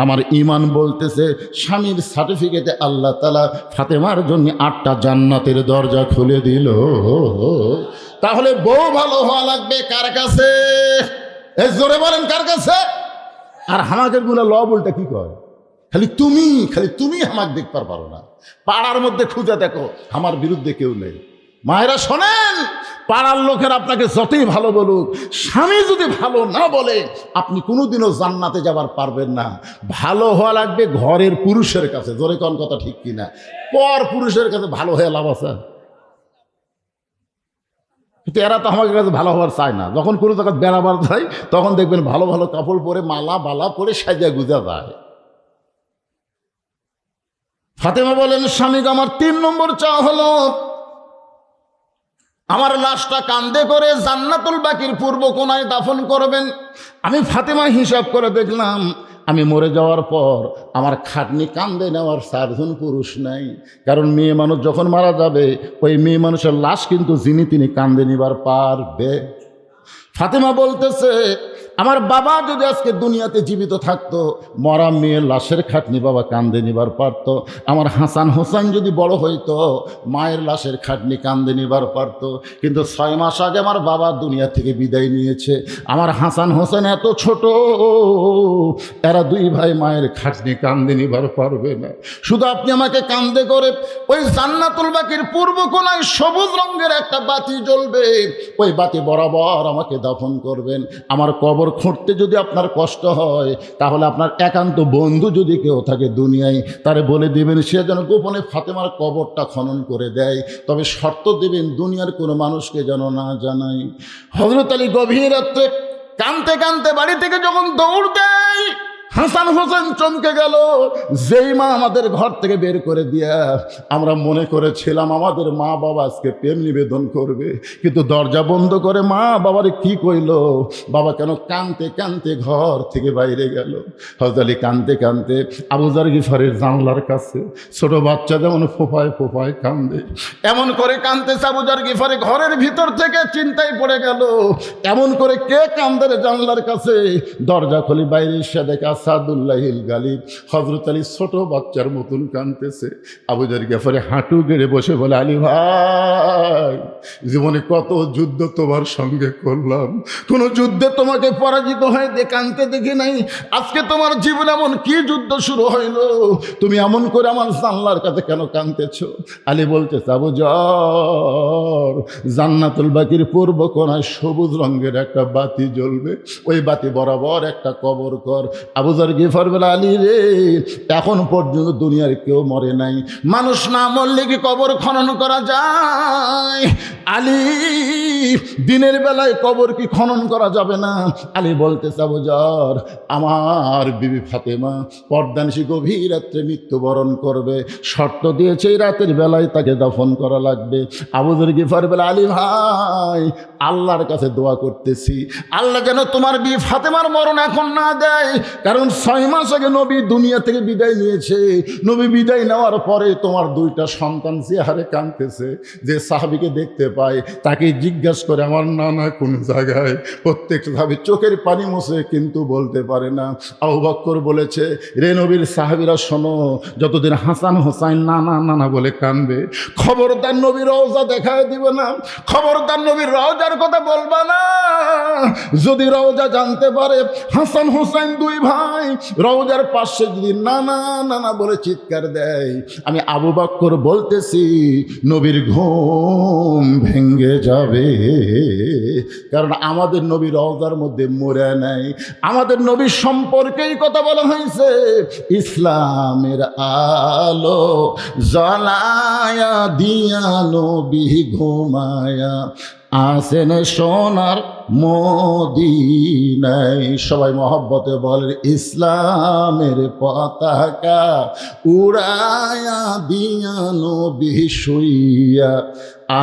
আমার ঈমান বলতেছে স্বামীর সার্টিফিকেটে আল্লাহ তাআলা ফাতেমার জন্য 8টা জান্নাতের দরজা খুলে দিল। তাহলে বউ ভালো হওয়া লাগবে কার কাছে? এই জোরে বলেন, কার কাছে? আর হামাকের গুলা ল বলটা কি কয়, খালি তুমি হামাক দেখতে পারো না। পাড়ার মধ্যে খুঁজে দেখো, আমার বিরুদ্ধে কেউ নেই। মায়েরা শোনেন, পাড়ার লোকের আপনাকে যতই ভালো বলুক, স্বামী যদি ভালো না বলে আপনি কোনোদিনও জান্নাতে যাবার পারবেন না। ভালো হওয়া লাগবে ঘরের পুরুষের কাছে। জোরে কোন কথা ঠিক কিনা? পর পুরুষের কাছে ভালো হয়ে লাভ আছে? কিন্তু এরা তো আমাদের কাছে ভালো হওয়ার চায় না। যখন কোনো জায়গায় বেড়াবার যায় তখন দেখবেন ভালো ভালো কাপড় পরে, মালা বালা পরে সাজিয়া গুজা যায়। ফাতেমা বলেন, স্বামী আমার 3 নম্বর চাওয়া হলো আমার লাশটা কান্দে করে জান্নাতুল বাকির পূর্ব কোণায় দাফন করবেন। আমি ফাতেমা হিসাব করে দেখলাম, আমি মরে যাওয়ার পর আমার খাটনি কান্দে নেওয়ার 4 জন পুরুষ নাই। কারণ মেয়ে মানুষ যখন মারা যাবে, ওই মেয়ে মানুষের লাশ কিন্তু যিনি তিনি কান্দে নিবার পারবে। ফাতেমা বলতেছে, আমার বাবা যদি আজকে দুনিয়াতে জীবিত থাকতো, মরা মেয়ের লাশের খাটনি বাবা কান্দে নিবার পারতো। আমার হাসান হোসেন যদি বড় হইতো, মায়ের লাশের খাটনি কান্দে নিবার পারতো। কিন্তু 6 মাস আগে আমার বাবা দুনিয়া থেকে বিদায় নিয়েছে। আমার হাসান হোসেন এত ছোট, এরা 2 ভাই মায়ের খাটনি কান্দে নিবার পারবে না। শুধু আপনি আমাকে কান্দে করে ওই জান্নাতুল বাকির পূর্ব কোণায় সবুজ রঙের একটা বাতি জ্বলবে, ওই বাতি বরাবর আমাকে দাফন করবেন। আমার কবর খুঁড়তে যদি আপনার কষ্ট হয়, তাহলে আপনার একান্ত বন্ধু যদি কেউ থাকে দুনিয়ায়, তারে বলে দিবেন সে যেন গোপনে ফাতেমার কবরটা খনন করে দেয়। তবে শর্ত দিবেন দুনিয়ার কোনো মানুষকে যেন না জানাই। হযরত আলী গভীর রাত্রে কাঁদতে কাঁদতে বাড়ি থেকে যখন দৌড় দেয়, হাসান হোসেন চমকে গেল। যেই মা আমাদের ঘর থেকে বের করে দিয়া আমরা মনে করেছিলাম আমাদের মা বাবা আজকে প্রেম নিবেদন করবে, কিন্তু দরজা বন্ধ করে মা বাবারে কি কইল, বাবা কেন কাঁদতে কাঁদতে ঘর থেকে বাইরে গেল। হযরত আলী কাঁদতে কাঁদতে আবু যর গিফারের জানলার কাছে, ছোট বাচ্চা যেমন ফোঁপায় ফোঁপায় কান্দে, এমন করে কাঁদতেছে আবু যর গিফারে ঘরের ভিতর থেকে চিন্তায় পড়ে গেল, এমন করে কে কান্দে জানলার কাছে। দরজা খুলি বাইরে এসে দেখে আসাদুল্লাহিল গালিব হযরত আলী ছোট বাচ্চার মতন কাঁদতেছে। আবু যর গিফারি হাঁটু গেড়ে বসে বলে, আলী ভাই, জীবনে কত যুদ্ধ তোমার সঙ্গে করলাম, কোন যুদ্ধে তোমাকে পরাজিত হয়ে কাঁদতে দেখি নাই। আজকে তোমার জীবনে এমন কি যুদ্ধ শুরু হইল, তুমি এমন করে আমার জানলার কাছে কেন কাঁদতেছ? আলী বলতেছে, আবু যর, জান্নাতুল বাকির পূর্ব কোণায় সবুজ রঙের একটা বাতি জ্বলবে, ওই বাতি বরাবর একটা কবর কর। আবু যর গিফার বলে, আলী রে, এখন পর্যন্ত দুনিয়ার কেউ মরে নাই, মানুষ না মরলে কি কবর খনন করা যায়? আলী, দিনের বেলায় কবর কি খনন করা যাবে না? আলী বলতেছে, আবু যর, আমার বিবি ফাতেমা পর্দানিশী গভীর রাত্রে মৃত্যুবরণ করবে, শর্ত দিয়েছে এই রাতের বেলায় তাকে দাফন করা লাগবে। আবু যর গিফার বলে, আলী ভাই, আল্লাহর কাছে দোয়া করতেছি, আল্লাহ যেন তোমার বিবি ফাতেমার মরণ এখন না দেয়। কারণ 6 মাস আগে নবী দুনিয়া থেকে বিদায় নিয়েছে। নবী বিদায় নেওয়ার পরে তোমার 2টা সন্তান চেহারে কাঁদতেছে। যে সাহাবীকে দেখতে পায় তাকে জিজ্ঞাসা করে আমার নানা কোন জায়গায়, প্রত্যেক সাহাবী চোখের পানি মুছে কিন্তু বলতে পারে না। আবু বকর বলেছে, রে নবীর সাহাবীরা শোনো, যতদিন হাসান হোসাইন নানা নানা বলে কাঁদবে, খবরদার নবীর রওজা দেখায় দিবে না, খবরদার নবীর রওজার কথা বলবা না। যদি রওজা জানতে পারে হাসান হোসাইন 2 ভাই ভাই রওজার পাশে যদি নানা নানা বলে চিৎকার দেয়, আমি আবু বকর বলতেছি নবীর ঘুম ভেঙে যাবে। কারণ আমাদের নবী রওজার মধ্যে মরে নাই। আমাদের নবীর সম্পর্কেই কথা বলা হয়েছে, ইসলামের আলো জ্বালায়া দিয়া নবী ঘুমায়া আসেন সোনার মদিনায়। সবাই মহব্বতে বলেন ইসলামের পতাকা উড়ায়া দিয়া নবী শুইয়া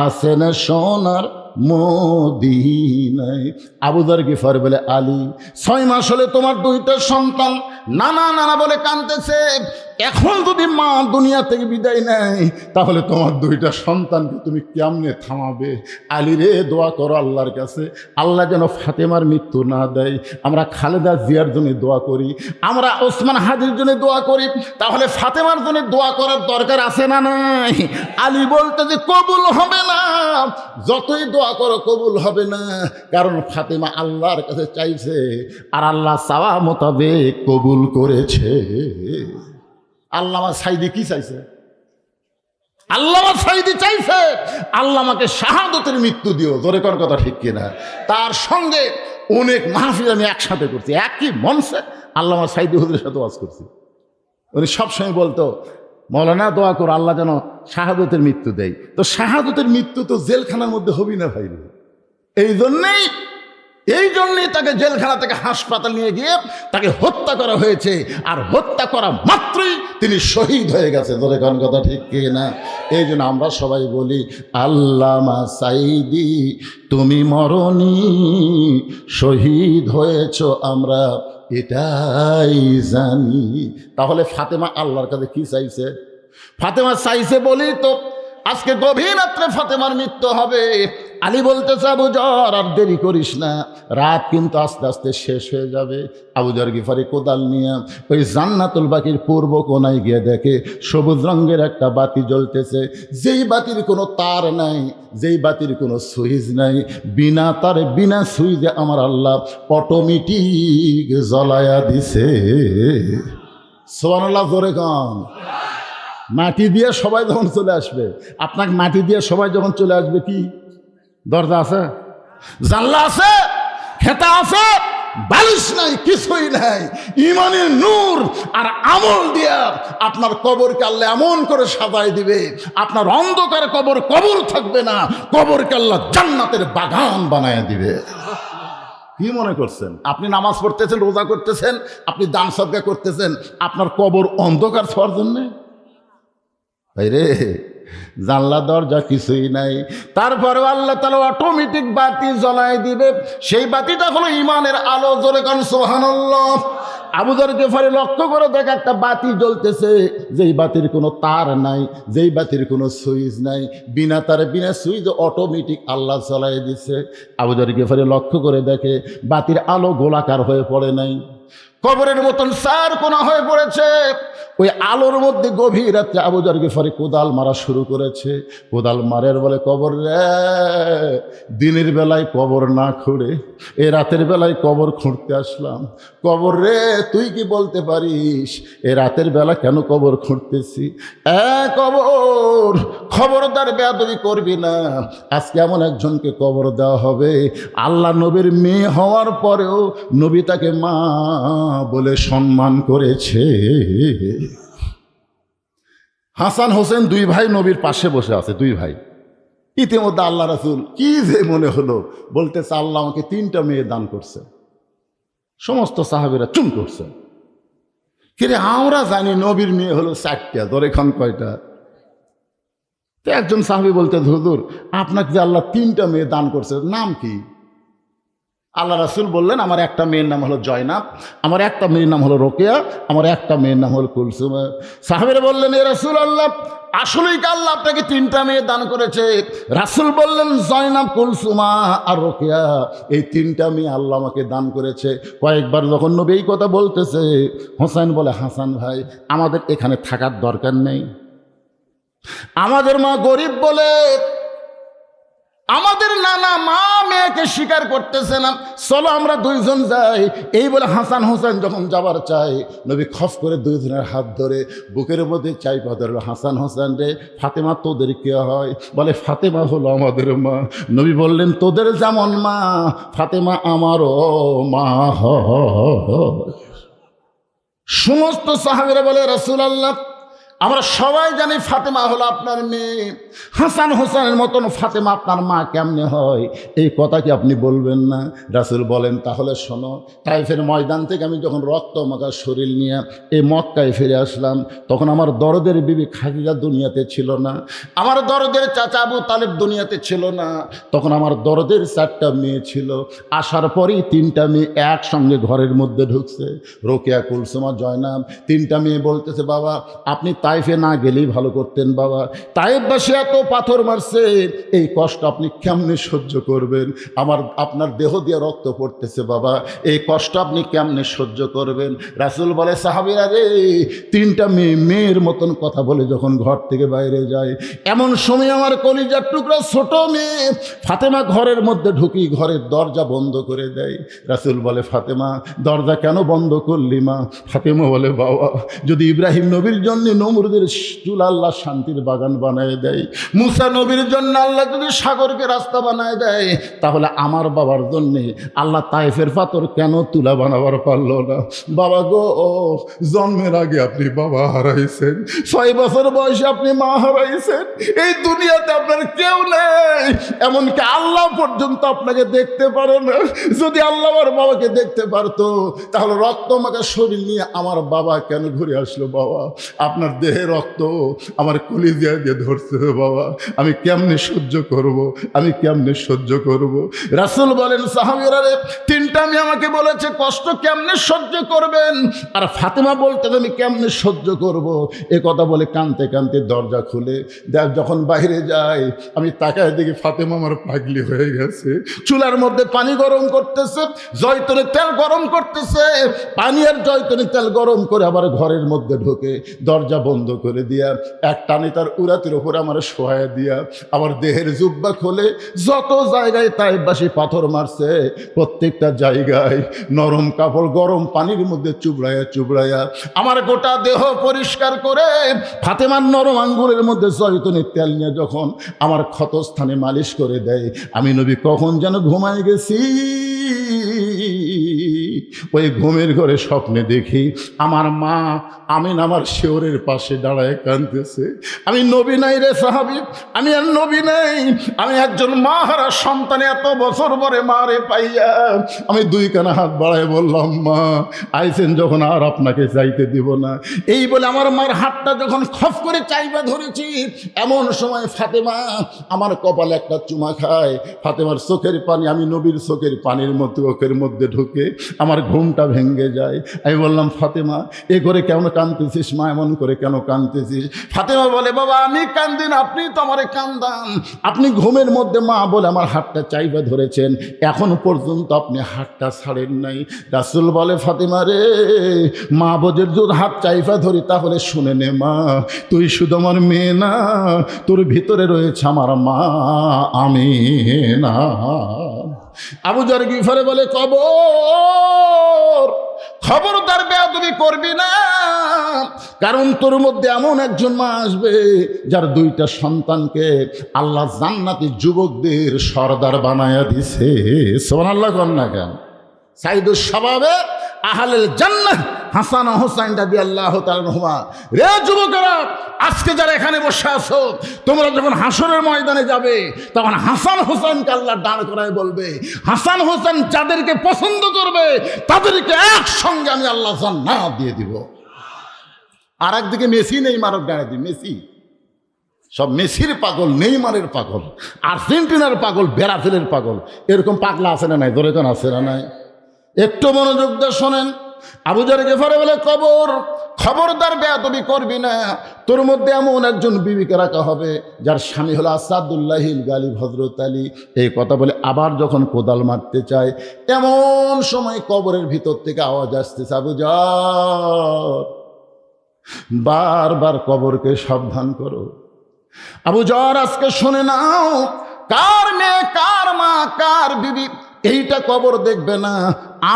আসেন সোনার মদিনায়। আবু যর গিফার বলে, আলী 6 মাস হলে তোমার 2টা সন্তান নানা নানা বলে কাঁদতেছে, এখন যদি মা দুনিয়া থেকে বিদায় নেয় তাহলে তোমার 2টা সন্তানকে তুমি কেমনে থামাবে? আলী রে, দোয়া করো আল্লাহর কাছে, আল্লাহ যেন ফাতেমার মৃত্যু না দেয়। আমরা খালেদা জিয়ার জন্য দোয়া করি, আমরা ওসমান হাদির জন্য দোয়া করি, তাহলে ফাতেমার জন্য দোয়া করার দরকার আছে না নাই? আলী বলতে যে কবুল হবে না, যতই দোয়া করো কবুল হবে না, কারণ ফাতেমা আল্লাহর কাছে চাইছে আর আল্লাহ চাওয়া মোতাবেক কবুল করেছে। আল্লামা সাইদি কি চাইছে? আল্লামা সাইদি চাইছে আল্লাহ আমাকে শাহাদতের মৃত্যু দিও। জোরে কোন কথা ঠিক কিনা? তার সঙ্গে অনেক মাহফিল আমি একসাথে করছি, একই মঞ্চে আল্লামা সাইদি হুজুরের সাথে ওয়াজ করছি। উনি সবসময় বলতো, মৌলানা দোয়া করো আল্লাহ যেন শাহাদতের মৃত্যু দেয়। তো শাহাদতের মৃত্যু তো জেলখানার মধ্যে হবি না ভাই। এই জন্যেই তাকে জেলখানা থেকে হাসপাতাল নিয়ে গিয়ে তাকে হত্যা করা হয়েছে, আর হত্যা করা মাত্রই তিনি শহীদ হয়ে গেছে। ধরে কোন কথা ঠিক কিনা? এই জন্য আমরা সবাই বলি, আল্লামা সাইদি তুমি মরনি, শহীদ হয়েছ আমরা এটাই জানি। তাহলে ফাতেমা আল্লাহর কাছে কি চাইছে? ফাতেমা চাইছে বলি তো আজকে গভীর রাত্রে ফাতেমার মৃত্যু হবে। আলী বলতেছে, আবু যর আর দেরি করিস না, রাত কিন্তু আস্তে আস্তে শেষ হয়ে যাবে। আবু যর গিফারি কোদাল নিয়ে ওই জান্নাতুল বাকির পূর্ব কোনায় গিয়ে দেখে সবুজ রঙের একটা বাতি জ্বলতেছে, যেই বাতির কোনো তার নাই, যেই বাতির কোনো সুইচ নাই, বিনা তারে বিনা সুইচে আমার আল্লাহ অটোমেটিক জ্বলায়া দিছে। সুবহানাল্লাহ, জোরে কন। মাটি দিয়ে সবাই যখন চলে আসবে, আপনাকে মাটি দিয়ে সবাই যখন চলে আসবে, কি দরজা আছে, জানলা আছে, খেতা আছে, বালিশ নাই, কিছুই নাই, ইমানের নূর আর আমল দিয়া আপনার কবরকে আল্লাহ এমন করে সাজায় দিবে, আপনার অন্ধকার কবর থাকবে না, কবরকে আল্লাহ জান্নাতের বাগান বানায় দিবে। কি মনে করছেন? আপনি নামাজ পড়তেছেন, রোজা করতেছেন, আপনি দান সদকা করতেছেন, আপনার কবর অন্ধকার ছোঁয়ার জন্যে? ভাই রে, জানলা দরজা কিছুই নাই, তারপরেও আল্লাহ তাআলা অটোমেটিক বাতি জ্বলায় দিবে। সেই বাতিটা হলো ইমানের আলো। জোরে কান সুবহানাল্লাহ। আবু যর গিফারি লক্ষ্য করে দেখে একটা বাতি জ্বলতেছে, যেই বাতির কোনো তার নাই, যেই বাতির কোনো সুইচ নাই, বিনা তারে বিনা সুইচ অটোমেটিক আল্লাহ জ্বলায় দিছে। আবু যর গিফারি লক্ষ্য করে দেখে বাতির আলো গোলাকার হয়ে পড়ে নাই, কবরের মতন চার কোনা হয়ে পড়েছে। ওই আলোর মধ্যে গভীর রাত্রে আবু যর গিফারি কোদাল মারা শুরু করেছে। কোদাল মারের বলে, কবর রে, দিনের বেলায় কবর না খুঁড়ে এ রাতের বেলায় কবর খুঁড়তে আসলাম। কবর রে, তুই কি বলতে পারিস এ রাতের বেলা কেন কবর খুঁড়তেছি? কবর, খবরদার বেয়াদবি করবি না। আজকে এমন একজনকে কবর দেওয়া হবে, আল্লাহ নবীর মেয়ে হওয়ার পরেও নবী তাকে মা বলে সম্মান করেছে। হাসান হোসেন 2 ভাই নবীর পাশে বসে আছে, 2 ভাই। ইতিমধ্যে আল্লাহ রাসূল কি যে মনে হলো, বলতেছে আল্লাহ আমাকে 3টা মেয়ে দান করছে। সমস্ত সাহাবীরা চুপ করছে। কিরে, আমরা জানি নবীর মেয়ে হলো 4টা, ধরে খান কয়টা? তো একজন সাহাবী বলতে, হুজুর আপনাকে যে আল্লাহ 3টা মেয়ে দান করছে, নাম কি? আল্লাহ রাসূল বললেন, আমার একটা মেয়ের নাম হলো জয়নাব, আমার একটা মেয়ের নাম হলো রোকেয়া, আমার একটা মেয়ের নাম হলো কুলসুমা। সাহাবীরা বললেন, এ রাসূলুল্লাহ, আসলেই কি আল্লাহ আপনাকে 3টা মেয়ে দান করেছে? রাসূল বললেন, জয়নাব, কুলসুমা আর রোকেয়া, এই 3টা মেয়ে আল্লাহ আমাকে দান করেছে। কয়েকবার যখন নবী এই কথা বলতেছে, হোসেন বলে, হাসান ভাই, আমাদের এখানে থাকার দরকার নেই, আমাদের মা গরিব বলে আমাদের নানা মা মেয়েকে স্বীকার করতেছে না, চলো আমরা দুইজন যাই। এই বলে হাসান হোসেন যখন যাবার চাই, নবী খফ করে দুইজনের হাত ধরে বুকের মধ্যে চাইপা ধরল। হাসান হোসেন রে, ফাতেমা তোদের কে হয়? বলে ফাতেমা হলো আমাদের মা। নবী বললেন তোদের যেমন মা, ফাতেমা আমারও মা হয়। সমস্ত সাহাবীরা বলে রাসূলুল্লাহ, আমরা সবাই জানি ফাতেমা হলো আপনার মেয়ে, হাসান হোসেনের মতন ফাতেমা আপনার মা কেমনে হয়? এই কথা কি আপনি বলবেন না? রাসূল বলেন তাহলে শোনো, তাইফের ময়দান থেকে আমি যখন রক্ত মাখা শরীর নিয়ে এই মক্কায় ফিরে আসলাম, তখন আমার দরদের বিবি খাদিজা দুনিয়াতে ছিল না, আমার দরদের চাচা আবু তালেব দুনিয়াতে ছিল না। তখন আমার দরদের 4টা মেয়ে ছিল। আসার পরেই 3টা মেয়ে একসঙ্গে ঘরের মধ্যে ঢুকছে, রোকেয়া, কুলসুমা, জয়নাব। 3টা মেয়ে বলতেছে, বাবা আপনি তাইফে না গেলেই ভালো করতেন বাবা, তাইফবাসী এত পাথর মারছে, এই কষ্ট আপনি কেমনে সহ্য করবেন? আপনার দেহ দিয়ে রক্ত পড়তেছে বাবা, এই কষ্ট আপনি কেমনে সহ্য করবেন? রাসূল বলে, সাহাবীরা রে, 3টা মেয়ের মতন কথা বলে যখন ঘর থেকে বাইরে যায়, এমন সময় আমার কলিজার টুকরা ছোট মেয়ে ফাতেমা ঘরের মধ্যে ঢুকি ঘরের দরজা বন্ধ করে দেয়। রাসূল বলে, ফাতেমা দরজা কেন বন্ধ করলি মা? ফাতেমা বলে, বাবা যদি ইব্রাহিম নবীর জন্য নমরুদের চুল আল্লাহ শান্তির বাগান বানায় দেয়, মুসা নবীর জন্য আল্লাহ যদি সাগরকে রাস্তা বানায় দেয়, তাহলে আমার বাবার জন্যে আল্লাহ তাইফের পাথর কেন তুলা বানাবার পারলো না? বাবা গো, জন্মের আগে আপনি বাবা হারাইছেন, 6 বছর বয়সে আপনি মা হারাইছেন, এই দুনিয়াতে আপনার কেউ নেই, এমনকি আল্লাহ পর্যন্ত আপনাকে দেখতে পারে না। যদি আল্লাহ আমার বাবাকে দেখতে পারতো, তাহলে রক্ত মাখা শরীর নিয়ে আমার বাবা কেন ঘুরে আসলো? বাবা আপনার দেহে রক্ত আমার কলিজা দিয়ে ধরছে বাবা, আমি কেমনে সহ্য করব, আমি কেমনে সহ্য করব? রাসূল বলেন, সাহাবীরা রে, 3টা মেয়ে আমাকে বলেছে কষ্ট কেমনে সহ্য করবেন, আর ফাতেমা বলতে আমি কেমনে সহ্য করব। এ কথা বলে কাঁদতে কাঁদতে দরজা খুলে দেখ, যখন বাইরে যায় আমি তাকায় দেখি ফাতেমা আমার পাগলি হয়ে গেছে। চুলার মধ্যে পানি গরম করতেছে, জয়তুনের তেল গরম করতেছে, পানি আর জয়তুনের তেল গরম করে আবার ঘরের মধ্যে ঢোকে, দরজা বন্ধ করে দিয়া এক টানে তার উরাতের ওপর আমার শোয়া দিয়া আমার দেহের জুব্বা খোলে, যত জায়গায় তাইফবাসী পাথর মারছে প্রত্যেকটা জায়গায় নরম কাপড় গরম পানির মধ্যে চুবড়াইয়া চুবড়াইয়া আমার গোটা দেহ পরিষ্কার করে ফাতেমার নরম আঙ্গুলের মধ্যে জয়তুনের তেল নিয়ে যখন আমার ক্ষতস্থানে মালিশ করে দেয়, আমি নবী কখন যেন ঘুমায় গেছি। ওই ঘুমের ঘরে স্বপ্নে দেখি আমার মা আমিন আমার শিওরের পাশে দাঁড়ায় কাঁদতেছে। আমি নবী নাই রে সাহাবী, আমি আর নবী নাই, আমি একজন মা হারা সন্তান, এত বছর পরে মা রে পাইয়া আমি 2 কানা হাত বাড়ায় বললাম, মা আইছেন যখন আর আপনাকে চাইতে দিব না। এই বলে আমার মার হাতটা যখন খপ করে চাইবা ধরেছি, এমন সময় ফাতেমা আমার কপালে একটা চুমা খায়। ফাতেমার চোখের পানি আমি নবীর চোখের পানির মতো চোখের মধ্যে ঢুকে আমার ঘুমটা ভেঙে যায়। আমি বললাম, ফাতেমা এ করে কেন কাঁদতেছিস মা, এমন করে কেন কাঁদতেছিস? ফাতেমা বলে, বাবা আমি কান্দি না, আপনি তো আমারে কান্দান, আপনি ঘুমের মধ্যে মা বলে আমার হাতটা চাইবা ধরেছেন, এখনো পর্যন্ত আপনি হাতটা ছাড়েন নাই। রাসূল বলে, ফাতেমা রে, মা বোঝের যদি হাত চাইবা ধরি তাহলে শুনে নে মা, তুই শুধু আমার মেয়ে না, তোর ভিতরে রয়েছে আমার মা আমিনা। আবু যর গিফারি বলে, খবরদার বেয়াদবি করবি না, কারণ তোর মধ্যে এমন একজন মা আসবে যার 2টা সন্তানকে আল্লাহ জান্নাতি যুবকদের সর্দার বানায়া দিছে। সুবহানাল্লাহ কন না কেন? সাইদুস শাবাবে আহলুল জান্নাহ হাসান ও হুসাইন রাদিয়াল্লাহু তাআলা আনহুমা। রে যুবকেরা, আজকে যারা এখানে বসে আছো, তোমরা যখন হাসরের ময়দানে যাবে তখন হাসান হোসেনকে আল্লাহ দাঁড় করায় বলবে, হাসান হোসেন যাদেরকে পছন্দ করবে তাদেরকে একসঙ্গে আমি আল্লাহ জান্নাত দিয়ে দিব। আর একদিকে মেসি নেইমারও দাঁড়িয়ে দিই, মেসি সব মেসির পাগল, নেইমারের পাগল, আর্জেন্টিনার পাগল, ব্রাজিলের পাগল, এরকম পাগলা আছে না নাই? ধরে কোন আছে না নাই? একটু মনোযোগ দিয়ে শোনেন। আবু যর গিফারি বলে, খবরদার বেয়াদবি করবি না, তোর মধ্যে এমন একজন বিবিকে রাখা হবে যার স্বামী হলো আসাদুল্লাহিল গালিব হযরত আলী। এই কথা বলে আবার যখন কোদাল মারতে চায়, এমন সময় কবরের ভিতর থেকে আওয়াজ আসতেছে, আবু যর বারবার কবরকে সাবধান করো। আবু যর আজকে শুনে নাও, কার মেয়ে, কার মা, কার বিবি, এইটা কবর দেখবে না।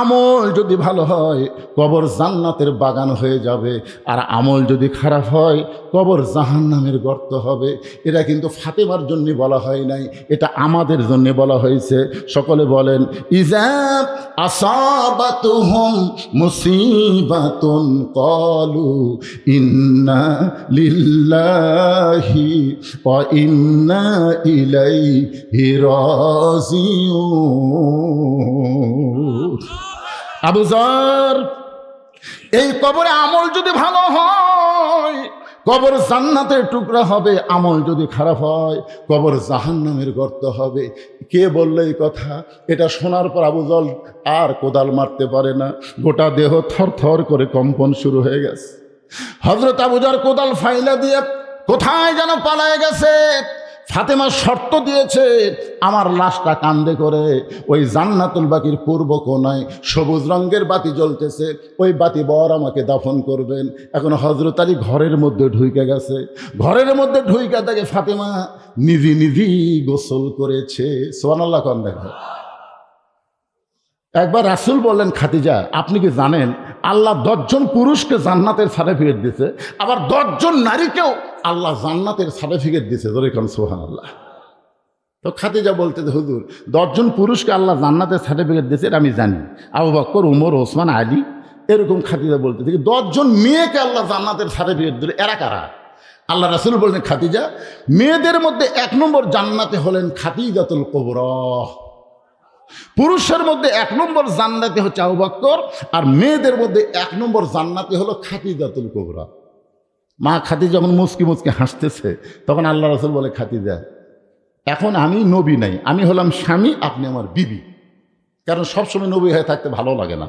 আমল যদি ভালো হয় কবর জান্নাতের বাগান হয়ে যাবে, আর আমল যদি খারাপ হয় কবর জাহান্নামের গর্ত হবে। এটা কিন্তু ফাতেমার জন্য বলা হয় নাই, এটা আমাদের জন্য বলা হয়েছে। সকলে বলেন, ইজা আসাবাতুহুম মুসিবাতুন ক্বালু ইন্না লিল্লাহি ওয়া ইন্না ইলাইহি রাজিউন। আবু যর, এই কবরে আমল যদি ভালো হয় কবর জান্নাতের টুকরা হবে, আমল যদি খারাপ হয় কবর জাহান্নামের গর্ত হবে। কে বললো এই কথা? এটা শোনার পর আবু যর আর কোদাল মারতে পারে না, গোটা দেহ থর থর করে কম্পন শুরু হয়ে গেছে। হযরত আবু যর কোদাল ফাইলা দিয়ে কোথায় যেন পালায় গেছে। ফাতেমা শর্ত দিয়েছে, আমার লাশটা কান্দে করে ওই জান্নাতুল বাকির পূর্ব কোণায় সবুজ রঙের বাতি জ্বলতেছে, ওই বাতি বর আমাকে দাফন করবেন। এখন হযরত আলী ঘরের মধ্যে ঢুইকে গেছে, ঘরের মধ্যে ঢুইকা দেখে ফাতেমা নিজে নিজেই গোসল করেছে। সুবহানাল্লাহ কোন দেখো। একবার রাসূল বললেন, খাদিজা আপনি কি জানেন আল্লাহ 10 জন পুরুষকে জান্নাতের সার্টিফিকেট দিয়েছে, আবার 10 জন নারীকেও আল্লাহ জান্নাতের সার্টিফিকেট দিয়েছে। ধরে কোন সুবহানাল্লাহ। তো খাদিজা বলতে, হুজুর 10 জন পুরুষকে আল্লাহ জান্নাতের সার্টিফিকেট দিয়েছে এটা আমি জানি, আবু বকর, উমর, ওসমান, আলী, এরকম খাদিজা বলতে। 10 জন মেয়েকে আল্লাহ জান্নাতের সার্টিফিকেট দিল, এরা কারা? আল্লাহ রাসূল বললেন, খাদিজা, মেয়েদের মধ্যে 1 নম্বর জান্নাতে হলেন খাদিজাতুল কুবরা। পুরুষের মধ্যে 1 নম্বর জান্নাতি হচ্ছে আবু বকর, আর মেয়েদের মধ্যে 1 নম্বর জান্নাতি হলো খাদিজাতুল কুবরা। মা খাদিজা যখন মুচকি মুচকি হাসতেছে, তখন আল্লাহ রাসূল বলে, খাদিজা এখন আমি নবী নাই, আমি হলাম স্বামী, আপনি আমার বিবি। কারণ সবসময় নবী হয়ে থাকতে ভালো লাগে না।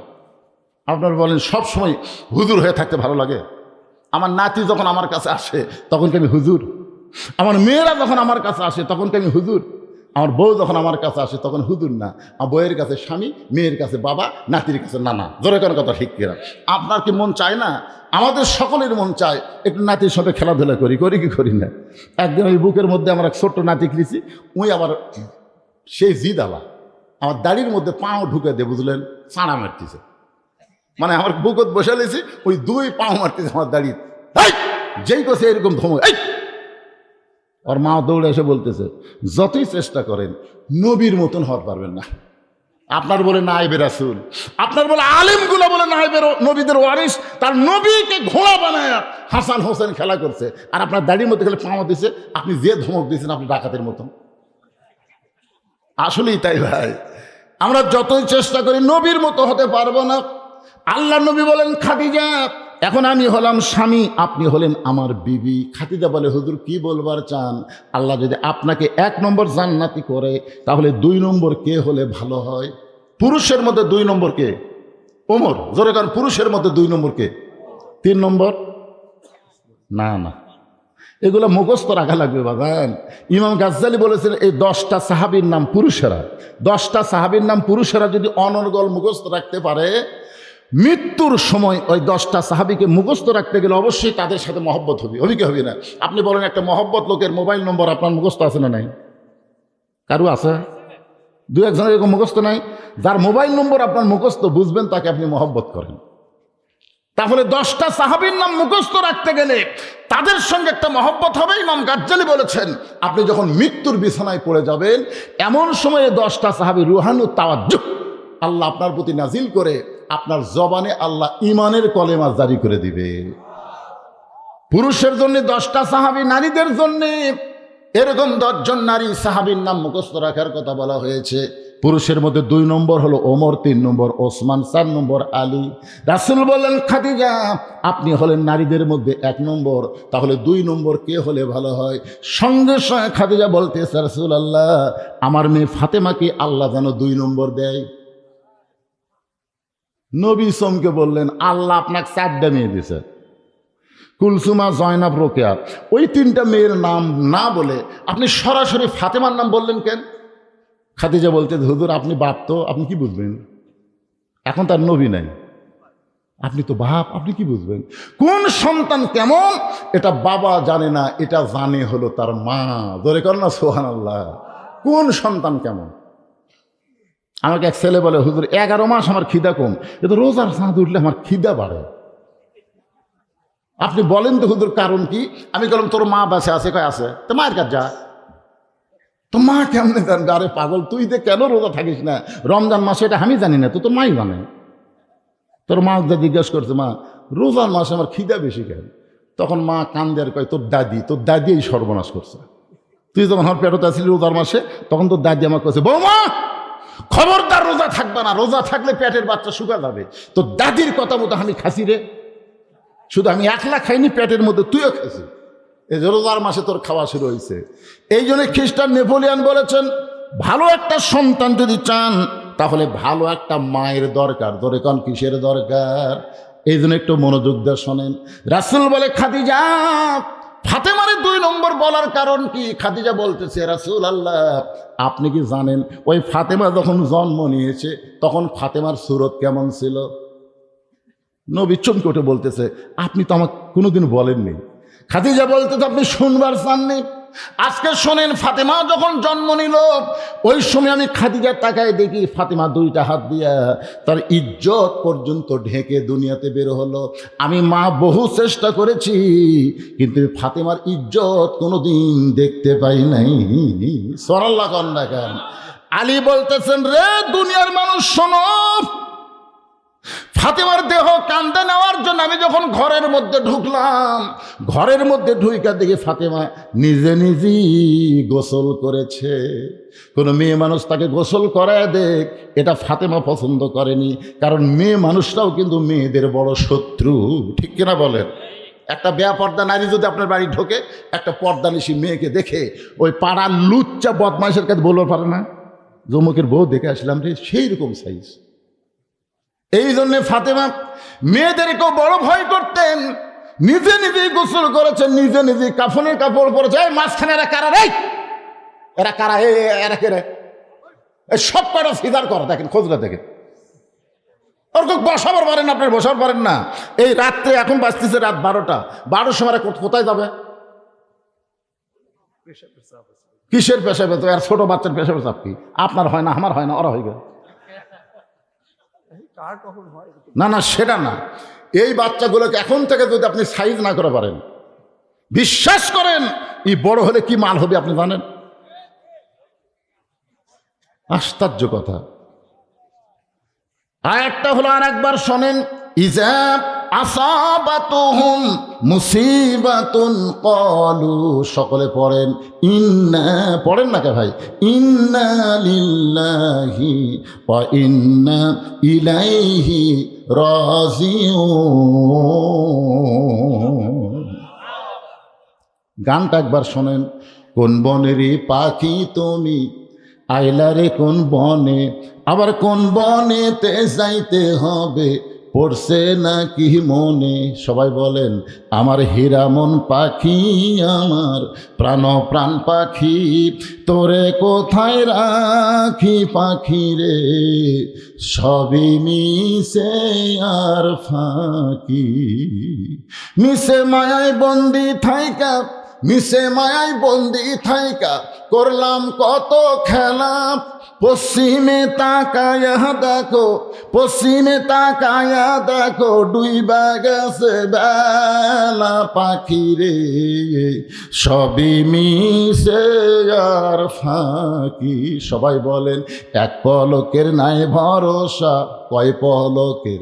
আপনার বলেন সবসময় হুজুর হয়ে থাকতে ভালো লাগে? আমার নাতি যখন আমার কাছে আসে তখন কি আমি হুজুর? আমার মেয়েরা যখন আমার কাছে আসে তখন কি আমি হুজুর? আমার বউ যখন আমার কাছে আসে তখন হুজুর না, আমার বউয়ের কাছে স্বামী, মেয়ের কাছে বাবা, নাতির কাছে নানা। জোরে কোনো কথা ঠিক কিনা? আপনার কি মন চায় না? আমাদের সকলের মন চায় একটু নাতির সাথে খেলাধুলা করি, করি কি করি না? একদিন ওই বুকের মধ্যে আমার এক ছোট্ট নাতি খেয়েছি, ওই আবার সেই জিদ আলা আমার দাড়ির মধ্যে পাও ঢুকে দিয়ে, বুঝলেন, চাঁড়া মারতেছে। মানে আমার বুকত বসে লেছি, ওই 2 পাও মারতেছে আমার দাড়ি। যেই কছে এরকম ধমক, ওর মা দৌড়ে এসে বলতেছে, যতই চেষ্টা করেন নবীর মতন হতে পারবেন না। আপনার বলে নায়েবে রাসূল, আপনার বলে আলেমগুলো বলে নায়েবে নবীদের ওয়ারিস, তার নবীকে ঘোড়া বানায় হাসান হোসেন খেলা করছে, আর আপনার দাড়ির মধ্যে খেলে পাওয়া দিছে, আপনি যে ধমক দিয়েছেন আপনি ডাকাতের মতন। আসলেই তাই ভাই, আমরা যতই চেষ্টা করি নবীর মতো হতে পারবো না। আল্লাহ নবী বলেন, খাদিজা এখন আমি হলাম স্বামী, আপনি হলেন আমার বিবি। খাদিজা বলে, হুজুর কি বলবার চান? আল্লাহ যদি আপনাকে 1 নম্বর জান্নাতি করে তাহলে 2 নম্বর কে হলে ভালো হয়? পুরুষের মধ্যে 2 নম্বর কে? ওমর। জোরে কারণ পুরুষের মধ্যে 2 নম্বর কে? 3 নম্বর? না না, এগুলো মুখস্থ রাখা লাগবে বাগান। ইমাম গাজ্জালি বলেছেন, এই 10টা সাহাবীর নাম পুরুষেরা, 10টা সাহাবীর নাম পুরুষেরা যদি অনর্গল মুখস্থ রাখতে পারে, মৃত্যুর সময় ওই 10টা সাহাবীকে মুখস্থ রাখতে গেলে অবশ্যই তাদের সাথে মহব্বত হবে। হবে কি হবে না? আপনি বলেন, একটা মহব্বত লোকের মোবাইল নম্বর আপনার মুখস্থ আছে না নাই? কারো আছে? 2-1 জনের এরকম মুখস্থ নাই? যার মোবাইল নম্বর আপনার মুখস্থ, বুঝবেন তাকে আপনি মহব্বত করেন। তাহলে 10টা সাহাবীর নাম মুখস্থ রাখতে গেলে তাদের সঙ্গে একটা মহব্বত হবে। ইমাম গাজ্জালি বলেছেন, আপনি যখন মৃত্যুর বিছানায় পড়ে যাবেন এমন সময়ে 10টা সাহাবী রুহানু তাওয়াজ্জুহ আল্লাহ আপনার প্রতি নাজিল করে আপনার জবানে আল্লাহ ইমানের কলেমা জারি করে দিবে। পুরুষের জন্য 10টা সাহাবী, নারীদের জন্য এরকম 10 জন নারী সাহাবীর নাম মুখস্থ রাখার কথা বলা হয়েছে। পুরুষের মধ্যে 2 নম্বর হলো ওমর, 3 নম্বর ওসমান, 4 নম্বর আলী। রাসূল বললেন, খাদিজা আপনি হলেন নারীদের মধ্যে 1 নম্বর, তাহলে 2 নম্বর কে হলে ভালো হয়? সঙ্গে সঙ্গে খাদিজা বলতেছে, রাসূলুল্লাহ আমার মেয়ে ফাতেমাকে আল্লাহ যেন 2 নম্বর দেয়। নবী চমকে বললেন, আল্লাহ আপনাকে 4টা মেয়ে দিয়েছে, কুলসুমা, জয়নাব, রোকেয়া। ওই 3টা মেয়ের নাম না বলে আপনি সরাসরি ফাতেমার নাম বললেন কেন? খাদিজা বলতে, হুজুর আপনি বাপ তো, আপনি কি বুঝবেন? এখন তার নবী নাই, আপনি তো বাপ, আপনি কি বুঝবেন? কোন সন্তান কেমন এটা বাবা জানে না, এটা জানে হলো তার মা। ধরে কর না সুবহানাল্লাহ। কোন সন্তান কেমন? আমাকে এক ছেলে বলে, হুজুর 11 মাস আমার খিদা কম, কিন্তু রোজার চাঁদ উঠলে আমার খিদা বাড়ে। আপনি বলেন তো হুজুর কারণ কি? আমি বললাম, তোর মা বাসে আছে? কয় আছে। তো মায়ের কাছে যা। তো মা কেমনে জানবে? আরে পাগল, তুই যে কেন রোজা থাকিস না রমজান মাসে, এটা আমি জানি না, তো তোর মাই জানে। তোর মা যা জিজ্ঞাসা করছে, মা রোজার মাসে আমার খিদা বেশি কেন? তখন মা কান্দে আর কয়, তোর দাদি এই সর্বনাশ করছে। তুই যখন আমার পেটতে আসলি রোজার মাসে, তখন তোর দাদি আমার কাছে, বৌমা খবরদার রোজা থাকবে না, রোজা থাকলে পেটের বাচ্চা শুকা যাবে। তোর দাদির কথা মতো আমি খাসি রে। শুধু আমি একলা খাইনি, পেটের মধ্যে তুইও খাইছি। এই যে রোজার মাসে তোর খাওয়া শুরু হয়েছে। এই জন্য খ্রিস্টান নেপোলিয়ান বলেছেন, ভালো একটা সন্তান যদি চান তাহলে ভালো একটা মায়ের দরকার। ধরে কোন কিসের দরকার? এই জন্য একটু মনোযোগ দিয়ে শোনেন। রাসূল বলে, খাদিজা ফাতেমারে 2 নম্বর বলার কারণ কি? খাদিজা বলতেছে, রাসূল আল্লাহ আপনি কি জানেন ওই ফাতেমা যখন জন্ম নিয়েছে তখন ফাতেমার সুরত কেমন ছিল? নবী চমকে উঠে বলতেছে, আপনি তো আমাকে কোনোদিন বলেননি। খাদিজা বলতেছে, আপনি শুনবার চাননি? আজকে শোনেন, ফাতেমা যখন জন্ম নিল ওই সময় আমি খাদিজার তাকায় দেখি ফাতেমা 2টা হাত দিয়া তার ইজ্জত পর্যন্ত ঢেকে দুনিয়াতে বের হলো। আমি মা বহু চেষ্টা করেছি, কিন্তু ফাতেমার ইজ্জত কোনোদিন দেখতে পাই নাই। সুবহানাল্লাহ কন্যা কেন? আলী বলতেছেন, রে দুনিয়ার মানুষ শোনো, ফাতেমার দেহ কান্দে নেওয়ার জন্য আমি যখন ঘরের মধ্যে ঢুকলাম, ঘরের মধ্যে ঢুইকা দেখি ফাতেমা নিজে নিজেই গোসল করেছে। কোনো মেয়ে মানুষ তাকে গোসল করায় দেখ, এটা ফাতেমা পছন্দ করেনি। কারণ মেয়ে মানুষটাও কিন্তু মেয়েদের বড় শত্রু, ঠিক কিনা বলেন? একটা বেপর্দা নারী যদি আপনার বাড়ি ঢোকে, একটা পর্দানিশী মেয়েকে দেখে ওই পাড়ার লুচ্চা বদমাইশের কাছে বলতে পারে না, জমুকের বউ দেখে আসলাম রে, সেই রকম সাইজ। এই জন্য ফাতেমা মেয়েদেরকেও বড় ভয় করতেন। নিজে নিজেই গোসল করেছেন, নিজে নিজেই কাফনের কাপড় পরেছে। এই মাঝখানে এরা কারা রে? এরা কারা? এরা কে রে? সব কটা সিজার করা, দেখেন খোঁজটা দেখেন। ওরকম বসাবার পারেন, আপনার বসাবার পারেন না। এই রাত্রে এখন বাজতেছে রাত 12টা, 12টার সময় কোথায় যাবে? কিসের পেশাবে? তো আর ছোট বাচ্চার পেশাবে চাপ কি? আপনার হয় না, আমার হয় না, ওরা হয়ে গেল। না না, সেটা না। এই বাচ্চাগুলোকে এখন থেকে যদি আপনি সাইজ না করে পারেন, বিশ্বাস করেন এই বড় হলে কি মাল হবে আপনি জানেন? আশ্চর্য কথা। আর একটা হলো, আর একবার শোনেন, ইজা আসাবাতুহুম মুসিবাতুন ক্বালু, সকলে পড়েন ইন্না, পড়েন না কে ভাই? ইন্না লিল্লাহি ওয়া ইন্না ইলাইহি রাজিউন। গানটা একবার শোনেন। কোন বনেরই পাখি তুমি, আইলা রে কোন বনে, আবার কোন বনেতে যাইতে হবে, পড়ছে নাকি মনে? সবাই বলেন, আমার হীরামন পাখি, আমার প্রাণ পাখি, তোরে কোথায় রাখি পাখি রে, সবই মিশে আর ফাঁকি, মিশে মায়ায় বন্দি থাইকা, মিশে মায়ায় বন্দি থাইকা করলাম কত খেলা, পশ্চিমে তাকায়া দেখো, পশ্চিমে তাকায়া দেখো, ডুইবা গেছে বেলা পাখি রে, সবই মিশে আর ফাঁকি। সবাই বলেন, এক পলকের নাই ভরসা, কয় পলকের?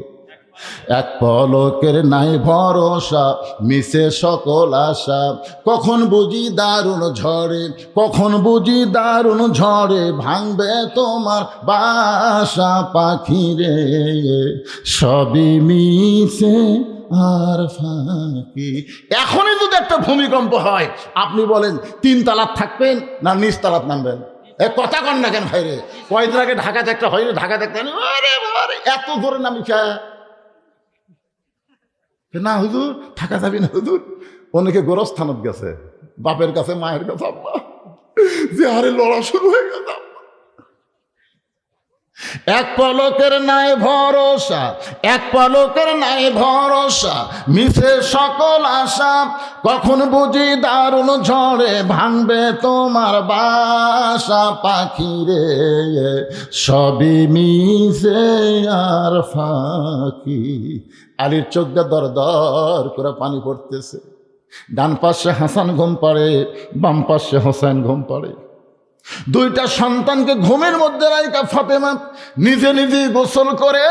এক পলকের নাই ভরসা, মিশে সকল আশা, কখন বুঝি দারুণ ঝড়ে, কখন বুঝি দারুণ ঝড়ে, ভাঙবে তোমার বাসা পাখি রে, সবই মিশে আর ফাঁকি। এখনই যদি একটা ভূমিকম্প হয়, আপনি বলেন 3 তালাত থাকবেন না নিচ তালাত নামবেন? কথা কন না কেন ভাই রে? কয়েকদিন আগে ঢাকাতে একটা হয়নি, ঢাকা দেখতেন, আরে বাবা এত জোরে নামিছে না হুজুর, থাকা যাবি না হুজুর। অনেকে গোরস্থানত গেছে, বাপের কাছে মায়ের কাছে, আম্মা যে হারে লড়া শুরু হয়ে গেছে, এক পলকের নাই ভরসা, এক পলকের নাই ভরসা, মিশে সকল আশা, কখন বুঝি দারুণ ঝড়ে ভাঙবে তোমার বাসা। পাখি রে সবই মিশে আর ফাঁকি। আলীর চোখ দিয়ে দর দর করে পানি পড়তেছে। ডান পাশে হাসান ঘুম পাড়ে, বাম পাশে হোসেন ঘুম পাড়ে। দুইটা সন্তানকে ঘুমের মধ্যে রাইকা ফাতেমা নিজে নিজে গোসল করে,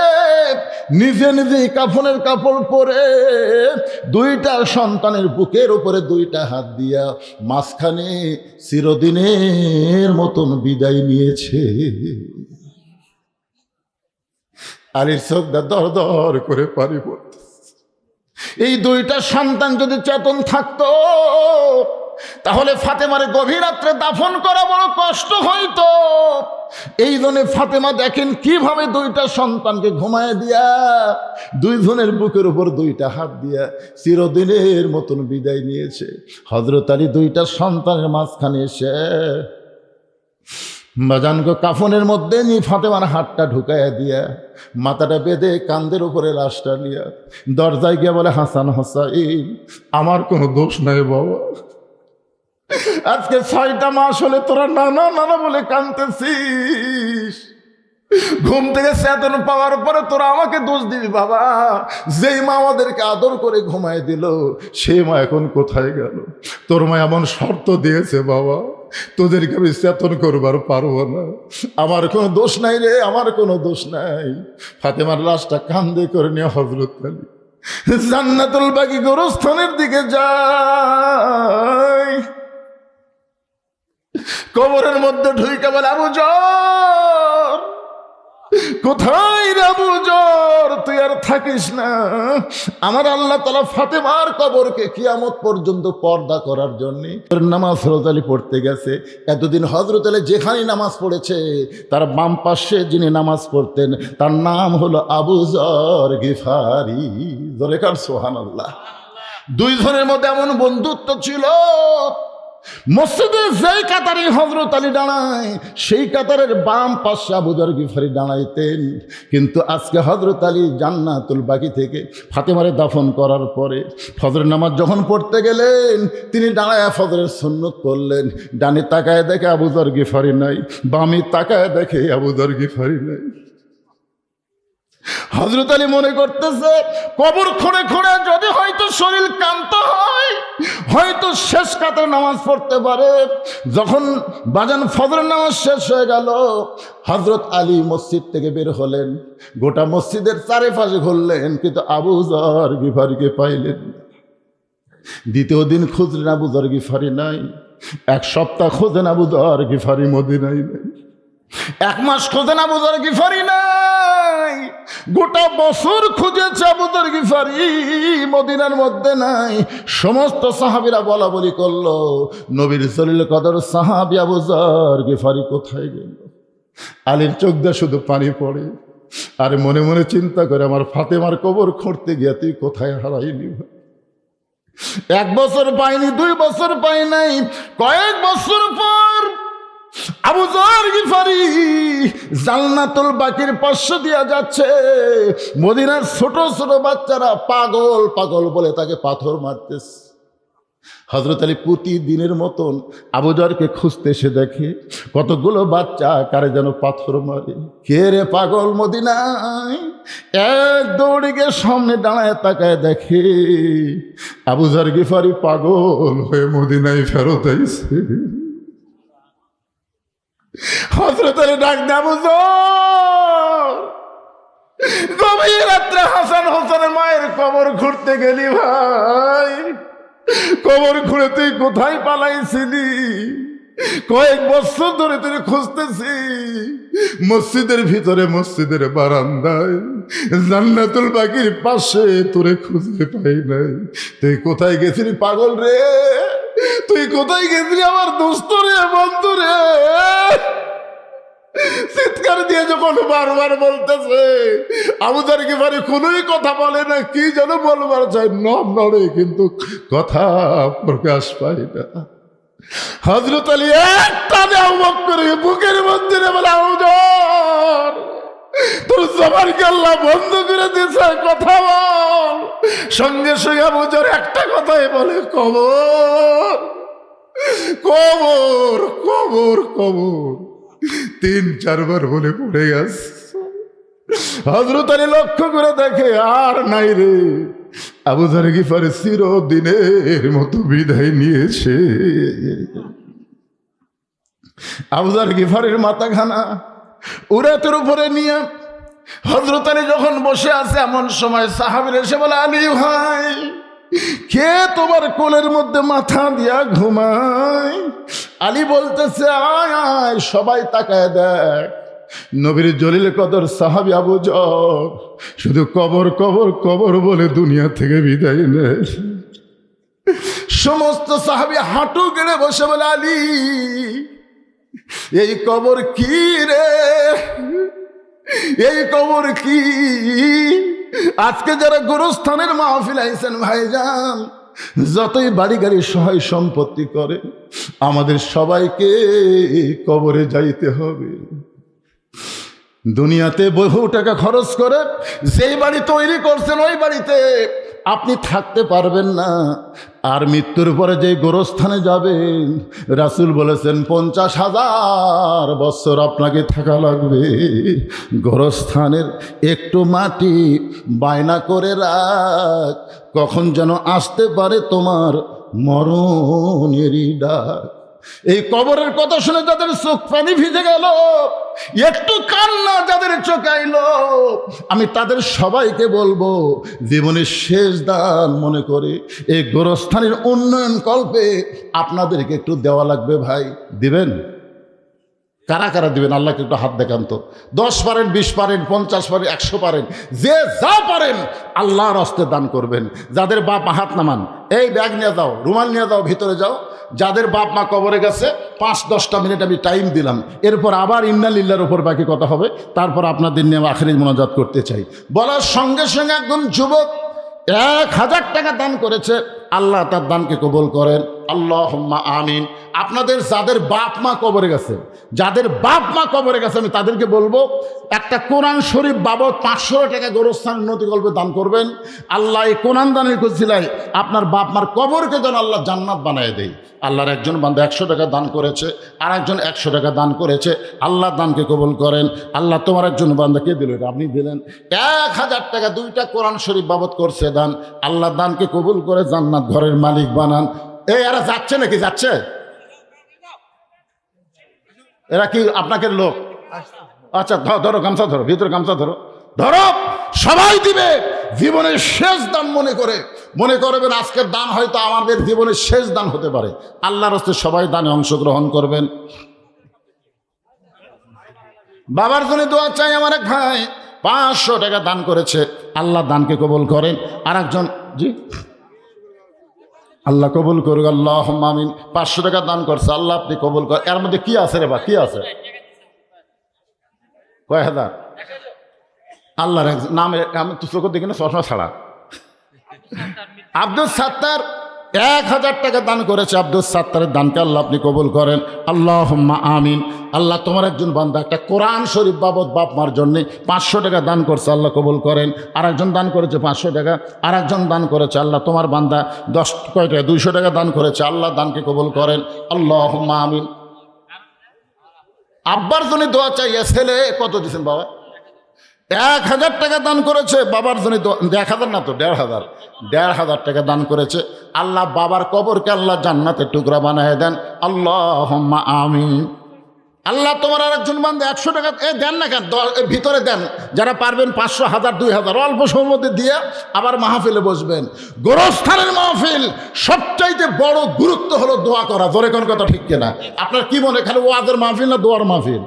নিজে নিজে কাফনের কাপড় পরে, দুইটা সন্তানের বুকের উপরে দুইটা হাত দিয়া মাঝখানে চিরদিনের মতন বিদায় নিয়েছে। আলীর চোখ দর দর করে পানি পড়তেছে। এই দুইটা সন্তান যদি চেতন থাকতো তাহলে ফাতেমার গভীর রাত্রে দাফন করা বড় কষ্ট হইতো। এই জন্য ফাতেমা দেখেন কিভাবে দুইটা সন্তানকে ঘুমায় দিয়া দুইজনের বুকের উপর দুইটা হাত দিয়া চিরদিনের মতন বিদায় নিয়েছে। হযরত আলী দুইটা সন্তানের মাঝখানে এসে বাজানকে কাফনের মধ্যে নিয়ে ফাতেমার হাতটা ঢুকাইয়া দিয়া মাথাটা বেঁধে কান্দের উপরে লাশটা নিয়া দরজায় গিয়া বলে, হাসান হোসাইন, আমার কোনো দোষ নাই বাবা, আজকে 6টা মাস হলে তোরা নানা নানা বলে কাঁদতেছিস, ঘুম থেকে চেতন পাওয়ার পরে তোরা আমাকে দোষ দিবি বাবা? যেই মা আমাদেরকে আদর করে ঘুমায় দিল সেই মা এখন কোথায় গেল? তোর মা এমন শর্ত দিয়েছে বাবা, তোদেরকে আমি চেতন করবার পারবো না, আমার কোনো দোষ নাই রে, আমার কোনো দোষ নাই। ফাতেমার লাশটা কান্দে করে নিয়ে হযরত আলী জান্নাতুল বাকি গোরস্থানের দিকে যায়। কবরের মধ্যে ঢুইকা বলে, আবু জর, কোথায় রে আবু জর, তুই আর থাকিস না? আমার আল্লাহ তাআলা ফাতেমার কবরকে কিয়ামত পর্যন্ত পর্দা করার জন্য নামাজ হযরত আলী পড়তে গেছে। এতদিন হযরত আলী যেখানে নামাজ পড়েছে তার বাম পাশে যিনি নামাজ পড়তেন তার নাম হলো আবু জর গিফারি। জোরে কার সুবহানাল্লাহ। দুইজনের মধ্যে এমন বন্ধুত্ব ছিল, মসজিদে যেই কাতারে হযরত আলী দাঁড়ায় সেই কাতারের বাম পাশে আবু যর গিফারি দাঁড়াইতেন। কিন্তু আজকে হযরত আলী জান্নাতুল বাকি থেকে ফাতেমারে দাফন করার পরে ফজরের নামাজ যখন পড়তে গেলেন তিনি দাঁড়ায় ফজরের সুন্নত করলেন। ডানে তাকায় দেখে আবু যর গিফারি নাই, বামে তাকায় দেখে আবু যর গিফারি নাই। হযরত আলী মনে করতেছে কবর খুঁড়ে খুঁড়ে যদি হয়তো শরীর ক্লান্ত হয়, হয়তো শেষ কাতারে নামাজ পড়তে পারে। যখন বাজান ফজরের নামাজ শেষ হয়ে গেল, হযরত আলী মসজিদ থেকে বের হলেন, গোটা মসজিদের চারিপাশে ঘুরলেন, কিন্তু আবু যর গিফারিকে পাইলেন। দ্বিতীয় দিন খুঁজলেন, আবু যর গিফারি নাই। এক সপ্তাহ খোঁজেন, আবু যর গিফারি মদিনায় নাই। 1 মাস খোঁজেন, আবু যর গিফারি নাই। গোটা বছর খুঁজেছে, আবু যর গিফারি মদিনার মধ্যে নাই। সমস্ত সাহাবীরা বলা বলি করলো, নবীর জলিল কদর সাহাবী আবু যর গিফারি কোথায় গেল? আলীর চোখ দিয়ে শুধু পানি পড়ে, আর মনে মনে চিন্তা করে আমার ফাতেমার কবর খুঁড়তে গিয়ে তুই কোথায় হারাইলি? 1 বছর পাইনি, 2 বছর পাই নাই, কয়েক বছর পর আবু যর গিফারি জান্নাতুল বাকির পাশ দিয়া যাচ্ছে। মদিনার ছোট ছোট বাচ্চারা পাগল পাগল বলে তাকে পাথর মারতেছে। হযরত আলী প্রতিদিনের মতন আবু যরকে খুঁজতে এসে দেখে কতগুলো বাচ্চা কারে যেন পাথর মারে। কে রে পাগল মদিনায়? এক দৌড়ে গিয়ে সামনে দাঁড়ায় তাকায় দেখে আবু যর গিফারি পাগল হয়ে মদিনায় ফেরত আইছে। হযরত আলী ডাক দে, আবু যর, গভীর রাত্রে হাসান হোসেনের মায়ের কবর ঘুরতে গেলি ভাই? কবর ঘুরে তুই কোথায় পালাইছিলি? কয়েক বছর ধরে তুই খুঁজতেছি, মসজিদের ভিতরে, মসজিদের বারান্দায়, জান্নাতুল বাকির পাশে তোরে খুঁজে পাই নাই। তুই কোথায় গেছিলি পাগল রে? তুই কোথায় গেছিলি আমার দোস্ত রে, বন্ধু রে? চিৎকার দিয়ে যখন বারবার বলতেছে, আবু যর গিফারি কোনোই কথা বলে না, কি যেন বলবার চাই, নড়ে কিন্তু কথা প্রকাশ পায় না। হযরত আলী একটা দেওয়া করে বুকের মধ্যে বলে, আবু যর তোর জবানকে আল্লাহ বন্ধ করে দিয়েছে, কথা বল। সঙ্গে সঙ্গে আবু যর একটা কথাই বলে, কবর কবর কবর কবর। 3-4 বার বলে পড়ে গেছে। হযরত আলী লক্ষ্য করে দেখে আর নাই রে। আবু যর গিফারী চিরদিনের মতো বিদায় নিয়েছে। আবু যর গিফারীর মাথাখানা উরাতের উপরে নিয়ে হযরত আলী যখন বসে আছে, এমন সময় সাহাবীরা এসে বলে, আলী ভাই, কে তোমার কোলের মধ্যে মাথা দিয়া ঘুমায়? আলী বলতেছে, আয় আয়, সবাই তাকায় দেখ, নবীর জলিল কদর সাহাবী আবু যর শুধু কবর কবর কবর বলে দুনিয়া থেকে বিদায় নেয়। সমস্ত সাহাবী হাঁটু গেড়ে বসে বলে, আলী, এই কবর কি রে, এই কবর কি? আজকে যারা গোরস্থানের মাহফিল আইছেন ভাইজান, যতই বাড়ি গাড়ি সহায় সম্পত্তি করে, আমাদের সবাইকে কবরে যাইতে হবে। দুনিয়াতে বহু টাকা খরচ করে যেই বাড়ি তৈরি করছেন, ওই বাড়িতে আপনি থাকতে পারবেন না। আর মৃত্যুর পরে যে গোরস্থানে যাবেন, রাসূল বলেছেন 50,000 বছর আপনাকে থাকা লাগবে। গোরস্থানের একটু মাটি বায়না করে রাখ, কখন যেন আসতে পারে তোমার মরণেরই ডাক। এই কবরের কথা শুনে যাদের চোখ পানি ভিজে গেল, একটু কান্না যাদের চোখে আইলো, আমি তাদের সবাইকে বলবো, জীবনের শেষ দান মনে করে এই গোরস্থানের উন্নয়ন কল্পে আপনাদেরকে একটু দেওয়া লাগবে। ভাই, দিবেন? কারা কারা দিবেন? আল্লাহকে একটু হাত দেখান তো। 10 পারেন, 20 পারেন, 50 পারেন, 100 পারেন, যে যা পারেন আল্লাহর হস্তে দান করবেন। যাদের বাপ মা, হাত নামান, এই ব্যাগ নিয়ে যাও, রুমাল নিয়ে যাও, ভিতরে যাও। যাদের বাপ মা কবরে গেছে, 5-10টা মিনিট আমি টাইম দিলাম, এরপর আবার ইন্না লিল্লাহর উপর বাকি কথা হবে। তারপর আপনাদের নিয়ে আখিরি মোনাজাত করতে চাই। বলার সঙ্গে সঙ্গে একজন যুবক 1000 টাকা দান করেছে। আল্লাহ তার দানকে কবুল করেন, আল্লাহুম্মা আমিন। আপনাদের যাদের বাপ মা কবরে গেছে, যাদের বাপ মা কবরে গেছে, আমি তাদেরকে বলবো, একটা কোরআন শরীফ বাবদ 500 টাকা গোরস্থান উন্নতি কল্পে দান করবেন। আল্লাহ এই কোরআন দানের কছিলায় আপনার বাপ মার কবরকে যেন আল্লাহ জান্নাত বানায় দেয়। আল্লাহর একজন বান্দা 100 টাকা দান করেছে, আর একজন 100 টাকা দান করেছে। আল্লাহ দানকে কবুল করেন। আল্লাহ তোমার একজন বান্দাকে দিল, আপনি দিলেন 1000 টাকা, 2টা কোরআন শরীফ বাবদ করছে দান। আল্লাহ দানকে কবুল করে জান্নাত ঘরের মালিক বানান। এই এরা যাচ্ছে নাকি? যাচ্ছে? এরা কি আপনাকে লোক? আচ্ছা, ধরো গামছা, ধরো ভিতরে গামছা, ধরো ধরো, সবাই দিবে। জীবনের শেষ দান মনে করবেন আজকের দান হয়তো আমাদের জীবনের শেষ দান হতে পারে। আল্লাহর হস্তে সবাই দানে অংশগ্রহণ করবেন। বাবার জন্য দোয়া চাই। আমার এক ভাই 500 টাকা দান করেছে, আল্লাহ দানকে কবুল করেন। আর একজন, জি, আল্লাহ কবুল করুক, আল্লাহুম্মা আমিন। 500 টাকা দান করছে, আল্লাহ আপনি কবুল করেন। এর মধ্যে কি আছে রে বা, কি আছে? কয় হাজার? আল্লাহর নাম আমি তো চোখ দেখি না, চশমা ছাড়া। আব্দুল সাত্তার 1000 টাকা দান করেছে। আব্দুল সাত্তারের দানকে আল্লাহ আপনি কবুল করেন, আল্লাহুম্মা আমিন। আল্লাহ তোমার একজন বান্দা একটা কোরআন শরীফ বাবদ বাপ মার জন্যে 500 টাকা দান করছে, আল্লাহ কবুল করেন। আর একজন দান করেছে 500 টাকা, আর একজন দান করেছে, আল্লাহ তোমার বান্দা 200 টাকা দান করেছে, আল্লাহ দানকে কবুল করেন, আল্লাহুম্মা আমিন। আব্বার জন্য দোয়া চাই। ছেলে কত দিয়েছেন বাবা? 1000 টাকা দান করেছে বাবার জন্য। 1000 না তো, 1500 টাকা দান করেছে। আল্লাহ বাবার কবরকে আল্লাহ জান্নাতের টুকরা বানায় দেন, আল্লাহুম্মা আমিন। আল্লাহ তোমার আর একজন বান্দা 100 টাকা দেন না কেন, ভিতরে দেন। যারা পারবেন 500, 1000, 2000 অল্প সময়ের মধ্যে দিয়ে আবার মাহফিলে বসবেন। গোরস্থানের মাহফিল সবচাইতে বড় গুরুত্ব হলো দোয়া করা। জোরে কোন কথা, ঠিক কিনা? আপনার কি মনে, খালি ওয়াজের মাহফিল না দোয়ার মাহফিল?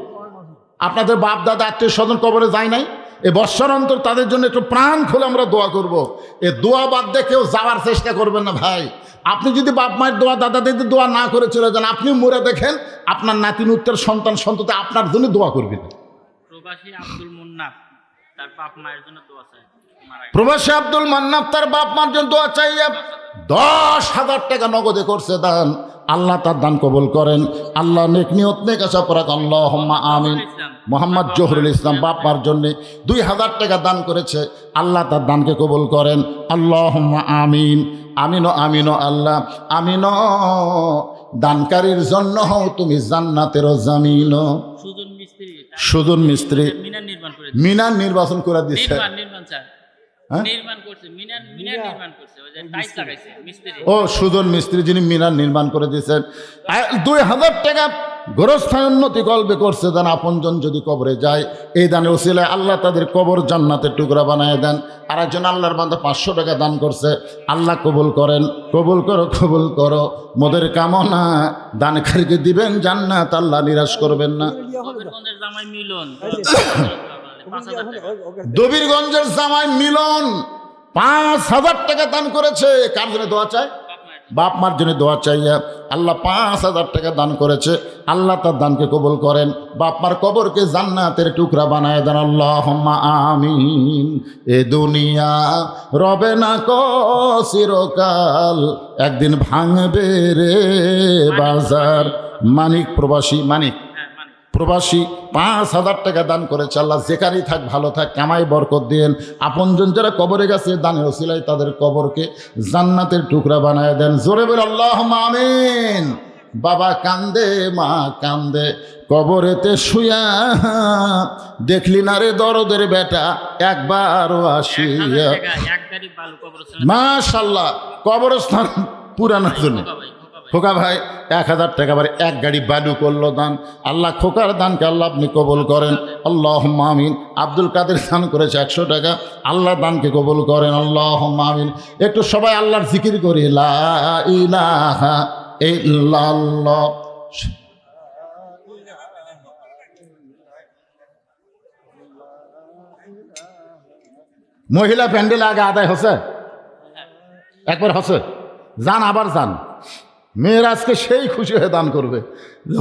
আপনাদের বাপ দাদা আত্মীয় স্বজন কবরে যায় নাই, এই বৎসর অন্তর তাদের জন্য একটু প্রাণ খুলে আমরা দোয়া করব। এ দোয়া বাদ দিয়ে কেউ যাওয়ার চেষ্টা করবেন না ভাই। আপনি যদি বাপ মায়ের দোয়া, দাদা দিদি দোয়া না করে চলে যান, আপনিও মরে দেখেন, আপনার নাতি নাতনির সন্তান সন্ততি আপনার জন্য দোয়া করবে। প্রবাসী আব্দুল মুন্নাফ তার বাপ মায়ের জন্য দোয়া চাই। প্রবাসী আব্দুল মান্নাফ তার বাপ মার জন্য দোয়া চাই। 10,000 টাকা নগদে করছে দান, আল্লাহ তার দান কবুল করেন। আল্লাহ নেক নিয়ত নেক আশা করাক, আল্লাহুম্মা আমিন। মোহাম্মদ জহুরুল ইসলাম বাপ মার জন্য 2000 টাকা দান করেছে। আল্লাহ তার দানকে কবুল করেন। আল্লাহুম্মা আমিন। আমিনো আমিনো আল্লাহ আমিনো। দানকারীর জন্য হও তুমি জান্নাতের জামিন। সুজন মিস্ত্রি সুজন মিস্ত্রি মিনার নির্মাণ করে মিনার নির্বাচন করে দিচ্ছে। নির্মাণ স্যার হ্যাঁ? নির্মাণ করছে মিনার নির্মাণ করছে ওই যে টাইলস লাগাইছে মিস্ত্রি। ও সুজন মিস্ত্রি যিনি মিনার নির্মাণ করে দিয়েছেন। 2000 টাকা গোরস্থান উন্নতি কল্পে করছে। দেন আপনজন যদি কবরে যায়, এই দানের ওসিলায় আল্লাহ তাদের কবর জান্নাতের টুকরা বানায় দেন। আর একজন আল্লাহর বান্দা 500 টাকা দান করছে। আল্লাহ কবুল করেন, কবুল করো, কবুল করো। মোদের কামনা দানকারীকে দিবেন জান্নাত, আল্লাহ নিরাশ করবেন না। কবিরগঞ্জের জামাই মিলন 5000 টাকা। দবিরগঞ্জের জামাই মিলন 5000 টাকা দান করেছে। কার জন্য দোয়া চায়? বাপ মার জন্য দোয়া চাইয়া আল্লাহ 5000 টাকা দান করেছে। আল্লাহ তার দানকে কবুল করেন। বাপ মার কবরকে জান্নাতের টুকরা বানায় দেন। আল্লাহুম্মা আমিন। এ দুনিয়া রবে না কো চিরকাল, একদিন ভাঙবে রে বাজার। মানিক প্রবাসী, মানিক প্রবাসী 5000 টাকা দান করেছে। আল্লাহ যেখানেই থাক ভালো থাক, কামাই বরকত দেন। আপনজন যারা কবরে গেছে দানের ওসিলায় তাদের কবরকে জান্নাতের টুকরা বানায় দেন। জোরে বলে আল্লাহুম্মা আমিন। বাবা কান্দে, মা কান্দে কবরেতে শুয়া, দেখলি না রে দরদের বেটা একবারও আসিয়া। মাশাআল্লাহ কবরস্থান পুরানোর জন্য খোকা ভাই 1000 টাকা বারে 1 গাড়ি বালু করলো দান। আল্লাহ খোকার দানকে আল্লাহ আপনি কবুল করেন। আল্লাহুম্মা আমিন। আব্দুল কাদের দান করেছে 100 টাকা। আল্লাহ দানকে কবুল করেন। আল্লাহুম্মা আমিন। একটু সবাই আল্লাহর জিকির করি, লা ইলাহা ইল্লাল্লাহ। মহিলা প্যান্ডেল আগে আদায় হচ্ছে, একবার হচ্ছে, যান আবার যান। মেয়ের আজকে সেই খুশি হয়ে দান করবে।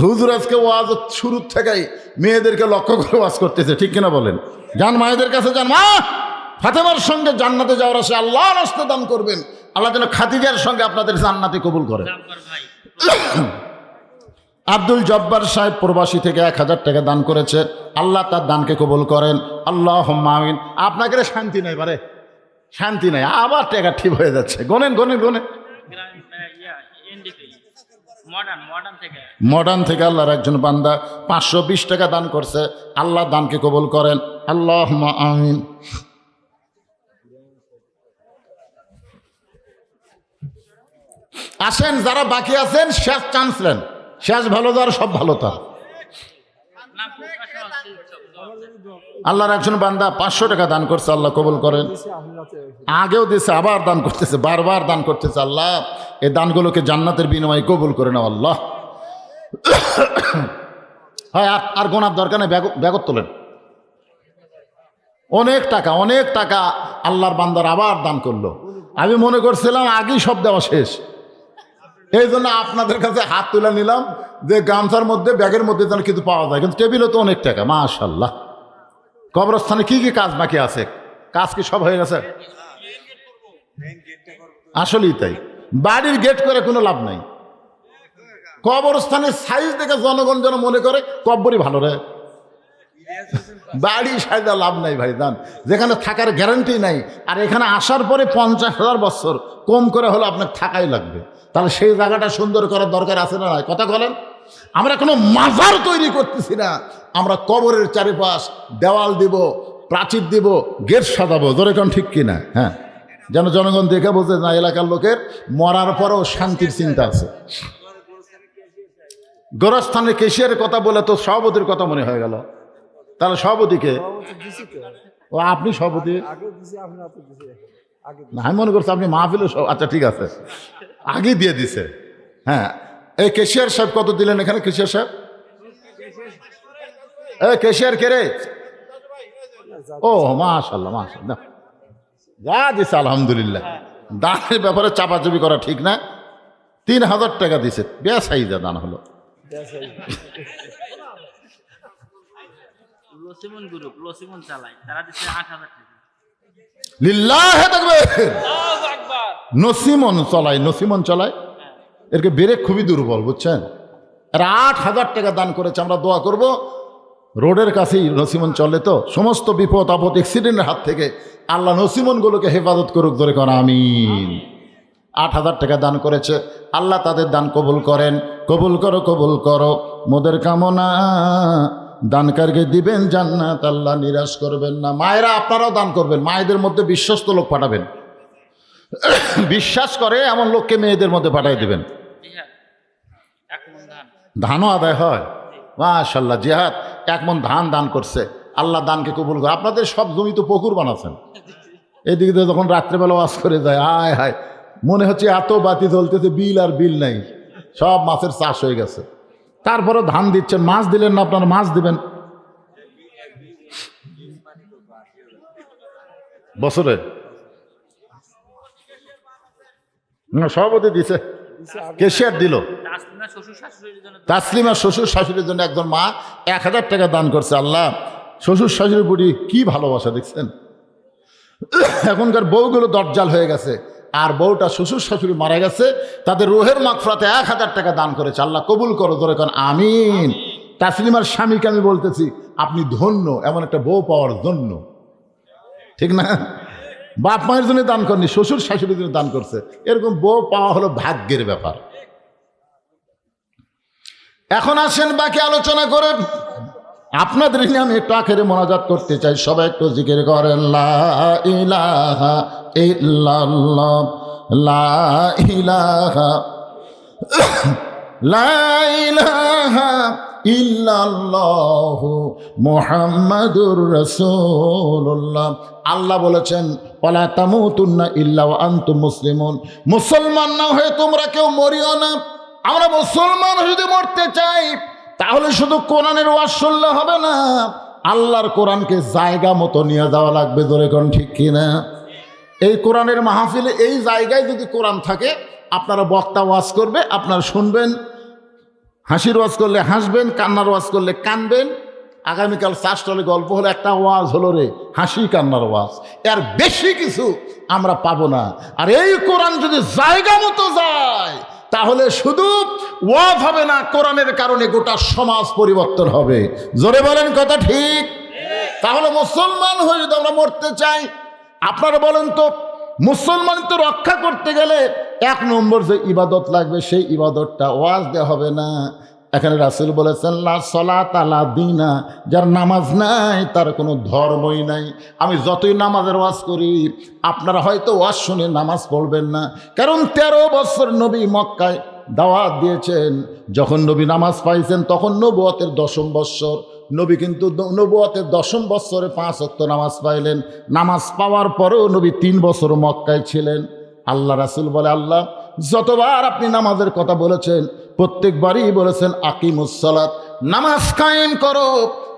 হুজুর আজকে ওয়াজ শুরুর থেকেই মেয়েদেরকে লক্ষ্য করে ওয়াজ করতেছে, ঠিক কিনা বলেন? যান মায়েদের কাছে যান, মা ফাতেমার সঙ্গে জান্নাতে যাওয়ার আসে আল্লাহর রাস্তায় দান করবেন। আল্লাহ যেন খাদিজার সঙ্গে আপনাদের জান্নাতে কবুল করে। আব্দুল জব্বার সাহেব প্রবাসী থেকে 1000 টাকা দান করেছে। আল্লাহ তার দানকে কবুল করেন। আল্লাহুম্মা আমিন। আপনাকে শান্তি নাই বারে, শান্তি নাই, আবার টাকা ঠিক হয়ে যাচ্ছে। Gonen Gonen Gonen. মডার্ন থেকে আল্লাহর একজন বান্দা 520 টাকা দান করছে। আল্লাহ দানকে কবুল করেন। আল্লাহুম্মা আমিন। আসেন যারা বাকি আছেন শেষ চান্স নেন। শেষ ভালো যার সব ভালো তার। আল্লাহর একজন বান্দা 500 টাকা দান করছে। আল্লাহ কবুল করেন। আগেও দিয়েছে, আবার দান করতেছে, বারবার দান করতেছে। আল্লাহ এই দানগুলোকে জান্নাতের বিনিময়ে কবুল করে নাও আল্লাহ। হয় আর গোনার দরকার নেই, ব্যাগত তোলেন। অনেক টাকা, অনেক টাকা আল্লাহর বান্দার আবার দান করলো। আমি মনে করছিলাম আগেই সব দেওয়া শেষ, এই জন্য আপনাদের কাছে হাত তুলে নিলাম যে গামছার মধ্যে ব্যাগের মধ্যে যেন কিছু পাওয়া যায়। কিন্তু টেবিলে তো অনেক টাকা। মাশাআল্লাহ। কবরস্থানে কি কি কাজ বাকি আছে? কাজ কি সব হয়ে গেছে? আসলেই তাই। বাড়ির গেট করে কোনো লাভ নাই। কবরস্থানের সাইজ দেখে জনগণ যেন মনে করে কব্বরই ভালো রে। বাড়ি সাইজা লাভ নাই ভাই জান, যেখানে থাকার গ্যারান্টি নাই। আর এখানে আসার পরে 50,000 বছর কম করে হলে আপনার থাকাই লাগবে। তাহলে সেই জায়গাটা সুন্দর করার দরকার আছে না নাই? কথা বলেন। আমরা কোনো মাজার তৈরি করতেছি না, আমরা কবরের চারিপাশ দেওয়াল দিব, প্রাচীর দিব, গেট সাজাবো। ধরে কোন ঠিক কিনা? হ্যাঁ, যেন জনগণ দেখে বোঝে না এলাকার লোকের মরার পরেও শান্তির চিন্তা আছে। গোরস্থানের কেশিয়ারের কথা বলে তো সভাপতির কথা মনে হয়ে গেল। তাহলে সভাপতিকে ও আপনি সভাপতি না, আমি মনে করছি আপনি মাহফিল। আচ্ছা ঠিক আছে, আগে দিয়ে দিছে। হ্যাঁ, এই কেশিয়ার সাহেব কত দিলেন এখানে? কেশিয়ার সাহেব, এই কেশিয়ার কে রে? ও মাশাআল্লাহ মাশাআল্লাহ, যা দিছে আলহামদুলিল্লাহ। দানের ব্যাপারে চাপাচাপি করা ঠিক না। 3000 টাকা দিছে, বেসাইজা দান হলো। লসিমন গ্রুপ, লসিমন চালায়, তারা দিচ্ছে 8000 টাকা। লিল্লাহে তাকবীর। আল্লাহু আকবার। নসিমন চলায়, নসিমন চলায়। এরকে ব্রেক খুবই দুর্বল, বুঝছেন? এরা 8000 টাকা দান করেছে। আমরা দোয়া করব রোডের কাছেই নসিমন চলে, তো সমস্ত বিপদ আপদ অ্যাক্সিডেন্টের হাত থেকে আল্লাহ নসিমনগুলোকে হেফাজত করুক, ধরে কর আমিন। 8,000 টাকা দান করেছে, আল্লাহ তাদের দান কবুল করেন। কবুল করো, কবুল করো। মোদের কামনা দানকারকে দিবেন জান্নাত, আল্লাহ নিরাশ করবেন না। মায়েরা আপনারাও দান করবেন, মায়েদের মধ্যে বিশ্বস্ত লোক পাঠাবেন, বিশ্বাস করে এমন লোককে মেয়েদের মধ্যে পাঠিয়ে দিবেন। জিহাদ 1 মণ ধান। ধানও আদায় হয়, মাশাআল্লাহ। জিহাদ 1 মণ ধান দান করছে, আল্লাহ দানকে কবুল করে। আপনাদের সব জমি তো পুকুর বানাচ্ছেন, এদিকে তো যখন রাত্রেবেলা ওয়াজ করে যায়, হায় হায়, মনে হচ্ছে এত বাতি জ্বলতেছে, বিল আর বিল নাই, সব মাছের চাষ হয়ে গেছে। তারপরে ধান দিচ্ছেন, মাছ দিলেন না, আপনারা মাছ দিবেন বছরে। সভাপতি দিছে, কেশিয়ার দিল। তাসলিমা শ্বশুর শাশুড়ির জন্য তাসলিমা শ্বশুর শাশুড়ির জন্য একজন মা 1,000 টাকা দান করছে। আল্লাহ শ্বশুর শাশুড়ির প্রতি কি ভালোবাসা দেখছেন। এখনকার বউগুলো দজ্জাল হয়ে গেছে, আর বউটা শ্বশুর শাশুড়ি মারা গেছে, তাদের রুহের মাগফিরাতে 1,000 টাকা দান করেছে। আল্লাহ কবুল করো, ধরে কারণ আমিন। তাসলিমার স্বামীকে আমি বলতেছি, আপনি ধন্য এমন একটা বউ পাওয়ার জন্য, ঠিক না? বাপ মায়ের জন্য দান করেনি, শ্বশুর শাশুড়ির জন্য দান করছে। এরকম বউ পাওয়া হলো ভাগ্যের ব্যাপার। এখন আসেন বাকি আলোচনা করেন। আপনাদের নিয়ে আমি একটু আখেরে মোনাজাত করতে চাই, সবাই একটু জিকির করেন লা ইলাহা ইল্লাল্লাহ, লা ইলাহা লা ইলাহা ইল্লাল্লাহু মুহাম্মাদুর রাসূলুল্লাহ। আল্লাহ বলেছেন ওয়ালা তামুতুন্না ইল্লা ওয়া আনতুম মুসলিমুন, মুসলমান না হয়ে তোমরা কেউ মরিও না। আমরা মুসলমান যদি মরতে চাই তাহলে শুধু কোরআনের ওয়াজ শুনলে হবে না, আল্লাহর কোরআনকে জায়গা মতো নিয়ে যাওয়া লাগবে, ধরে কোন ঠিক কিনা? এই কোরআনের মাহফিলে এই জায়গায় যদি কোরআন থাকে, আপনারা বক্তা ওয়াজ করবে, আপনারা শুনবেন, হাসির ওয়াজ করলে হাসবেন, কান্নার ওয়াজ করলে কানবেন। আগামীকাল চাষটলে গল্প হলো, একটা ওয়াজ হলো রে হাসি কান্নার ওয়াজ, এর বেশি কিছু আমরা পাবো না। আর এই কোরআন যদি জায়গা মতো যায় তাহলে শুধু ওয়াজ হবে না, কোরআনের কারণে গোটা সমাজ পরিবর্তন হবে। জোরে বলেন কথা ঠিক? তাহলে মুসলমান হয়ে যদি আমরা মরতে চাই, আপনারা বলেন তো, মুসলমান তো রক্ষা করতে গেলে 1 নম্বর যে ইবাদত লাগবে, সেই ইবাদতটা ওয়াজ দেওয়া হবে না। এখানে রাসূল বলেছেন লা সলাতা লা দীনা, যার নামাজ নাই তার কোনো ধর্মই নাই। আমি যতই নামাজের ওয়াজ করি, আপনারা হয়তো ওয়াজ শুনে নামাজ পড়বেন না, কারণ 13 বছর নবী মক্কায় দাওয়াত দিয়েছেন। যখন নবী নামাজ পাইছেন তখন নবুয়তের 10ম বৎসর। নবী কিন্তু নবুয়তের 10ম বৎসরে 5 ওয়াক্ত নামাজ পাইলেন। নামাজ পাওয়ার পরেও নবী 3 বছর মক্কায় ছিলেন। আল্লাহ রাসূল বলে, আল্লাহ যতবার আপনি নামাজের কথা বলেছেন প্রত্যেকবারই বলেছেন আকিমুস সালাত, নামাজ কায়েম করো।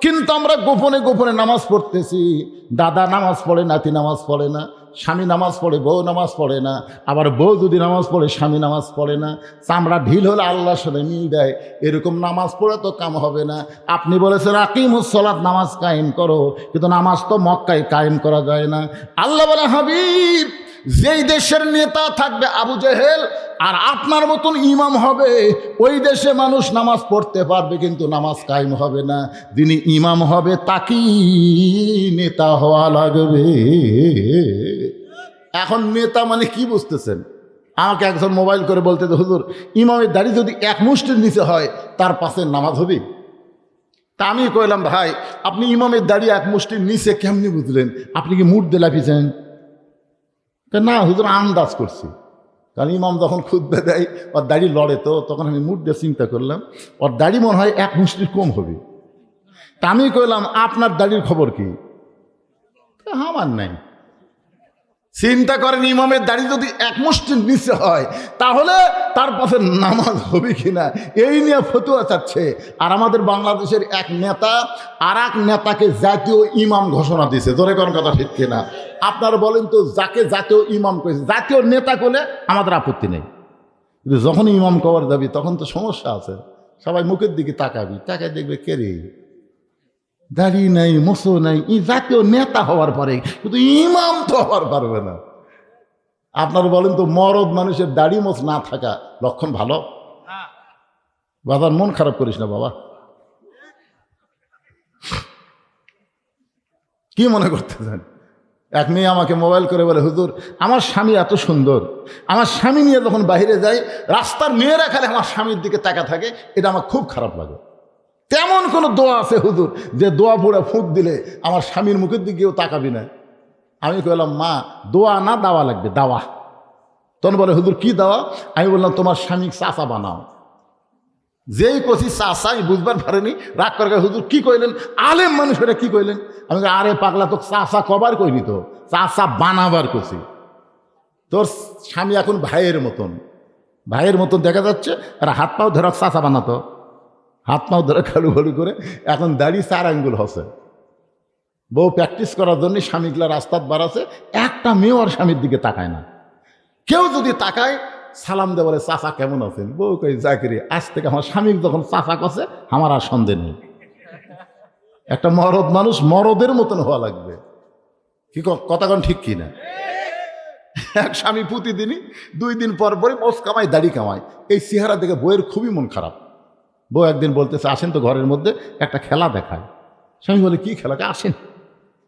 কিন্তু আমরা গোপনে গোপনে নামাজ পড়তেছি। দাদা নামাজ পড়ে, নাতি নামাজ পড়ে না, স্বামী নামাজ পড়ে, বউ নামাজ পড়ে না, আবার বউ যদি নামাজ পড়ে স্বামী নামাজ পড়ে না। চামড়া ঢিল হলে আল্লাহর সাথে মিল দেয়, এরকম নামাজ পড়ে তো কাম হবে না। আপনি বলেছেন আকিমুস সালাত, নামাজ কায়েম করো, কিন্তু নামাজ তো মক্কায় কায়েম করা যায় না। আল্লাহ বলে, হাবিব, যেই দেশের নেতা থাকবে আবু জেহেল আর আপনার মতন ইমাম হবে, ওই দেশে মানুষ নামাজ পড়তে পারবে কিন্তু নামাজ কায়েম হবে না। যিনি ইমাম হবে তাকেই নেতা হওয়া লাগবে। এখন নেতা মানে কি বুঝতেছেন? আমাকে একজন মোবাইল করে বলতে, হুজুর ইমামের দাড়ি যদি 1 মুষ্টির নিচে হয় তার পাশে নামাজ হবে? তা আমি কইলাম, ভাই আপনি ইমামের দাড়ি 1 মুষ্টির নিচে কেমনি বুঝলেন? আপনি কি মুঠ দিয়ে লাফিয়েছেন? না হুজুর, আন্দাজ করছি। কারণ ইমাম যখন খুতবা দেয় ওর দাড়ি লড়ে, তো তখন আমি মুঠ দিয়ে চিন্তা করলাম ওর দাড়ি মনে হয় 1 মুষ্টির কম হবে। তা আমি কইলাম, আপনার দাড়ির খবর কি? আমার নাই। চিন্তা করেন, ইমামের দাড়ি যদি 1 মুষ্টির নিচে হয় তাহলে তার পাশে নামাজ হবে কিনা, এই নিয়ে ফতোয়া চাচ্ছে। আর আমাদের বাংলাদেশের এক নেতা আর এক নেতাকে জাতীয় ইমাম ঘোষণা দিয়েছে। ধরে কোন কথা ঠিক কিনা? আপনারা বলেন তো, যাকে জাতীয় ইমাম করেছে, জাতীয় নেতা করলে আমাদের আপত্তি নেই, কিন্তু যখন ইমাম কওয়ার দাবি তখন তো সমস্যা আছে। সবাই মুখের দিকে তাকাবি, তাকায় দেখবে কে রে, দাড়ি নাই, মোছো নাই, ই জাতীয় নেতা হওয়ার পরে, কিন্তু ইমাম তো হওয়ার পারবে না। আপনারা বলেন তো, মরদ মানুষের দাড়ি মোছ না থাকা লক্ষণ ভালো? বাবার মন খারাপ করিস না বাবা। কি মনে করতেছেন? এক মেয়ে আমাকে মোবাইল করে বলে, হুজুর আমার স্বামী এত সুন্দর, আমার স্বামী নিয়ে যখন বাইরে যাই রাস্তার মেয়েরা খালি আমার স্বামীর দিকে তাকা থাকে, এটা আমার খুব খারাপ লাগে। তেমন কোনো দোয়া আছে হুজুর যে দোয়া পড়ে ফুঁক দিলে আমার স্বামীর মুখের দিকেও তাকাবি না? আমি বললাম, মা দোয়া না দাওয়া লাগবে, দাওয়া। তখন বলে, হুজুর কি দাওয়া? আমি বললাম, তোমার স্বামী চাচা বানাও। যেই কষি চাচা আমি বুঝবার পারেনি, রাগ করে হুজুর কি কইলেন? আলেম মানুষ এটা কি কইলেন? আমি আরে পাগলা, তো চাচা কবার কইনি, তো চাচা বানাবার কষি। তোর স্বামী এখন ভাইয়ের মতন, ভাইয়ের মতন দেখা যাচ্ছে। আর হাত পাও ধরে চাচা বানাতো, হাত পাও ধরে খালু খালু করে এখন দাড়ি 4 আঙ্গুল হসে। বউ প্র্যাকটিস করার জন্য স্বামীগুলা রাস্তাত বাড়াছে, একটা মেয়েও আর স্বামীর দিকে তাকায় না। কেউ যদি তাকায় সালাম দে, বলে চাচা কেমন আছেন? বউ কই জাকিরি, আজ থেকে আমার স্বামী যখন চাচা কছে আমার আর সন্দেহ নেই। একটা মরদ মানুষ মরদের মতন হওয়া লাগবে। কি কথা কোন ঠিক কিনা? এক স্বামী প্রতিদিনই 2 দিন পর পরে মোষ কামায়, দাড়ি কামায়। এই চেহারা দেখে বউয়ের খুবই মন খারাপ। বউ একদিন বলতেছে, আসেন তো ঘরের মধ্যে একটা খেলা দেখায়। স্বামী বলে, কি খেলাকে? আসেন।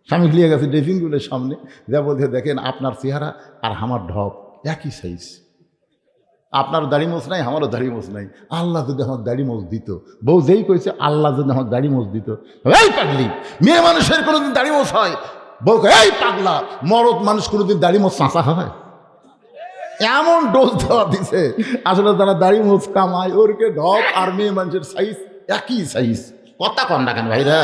স্বামী লিয়ে গেছে ড্রেসিং রুমের সামনে, যা বলতে, দেখেন আপনার চেহারা আর আমার ঢপ একই সাইজ। আপনার দাড়ি মোছ নাই, আমারও দাড়ি মোছ নাই। আল্লাহ যদি আমার দাড়ি মোছ দিত। বউ যেই কইছে আল্লাহ যদি আমার দাড়ি মোছ দিত। এই পাগলি, মেয়ে মানুষের কোনোদিন দাড়ি মোছ হয়? বউ কয়, এই পাগলা, মরদ মানুষ কোনোদিন দাড়ি মোছ চাঁচা হয়? এমন ডোজ দেওয়া দিছে, আসলে তারা দাড়ি মোছ কামায়, ওরকে ঢপ আর মেয়ে মানুষের সাইজ একই সাইজ। কথা কন না কেন ভাইরা?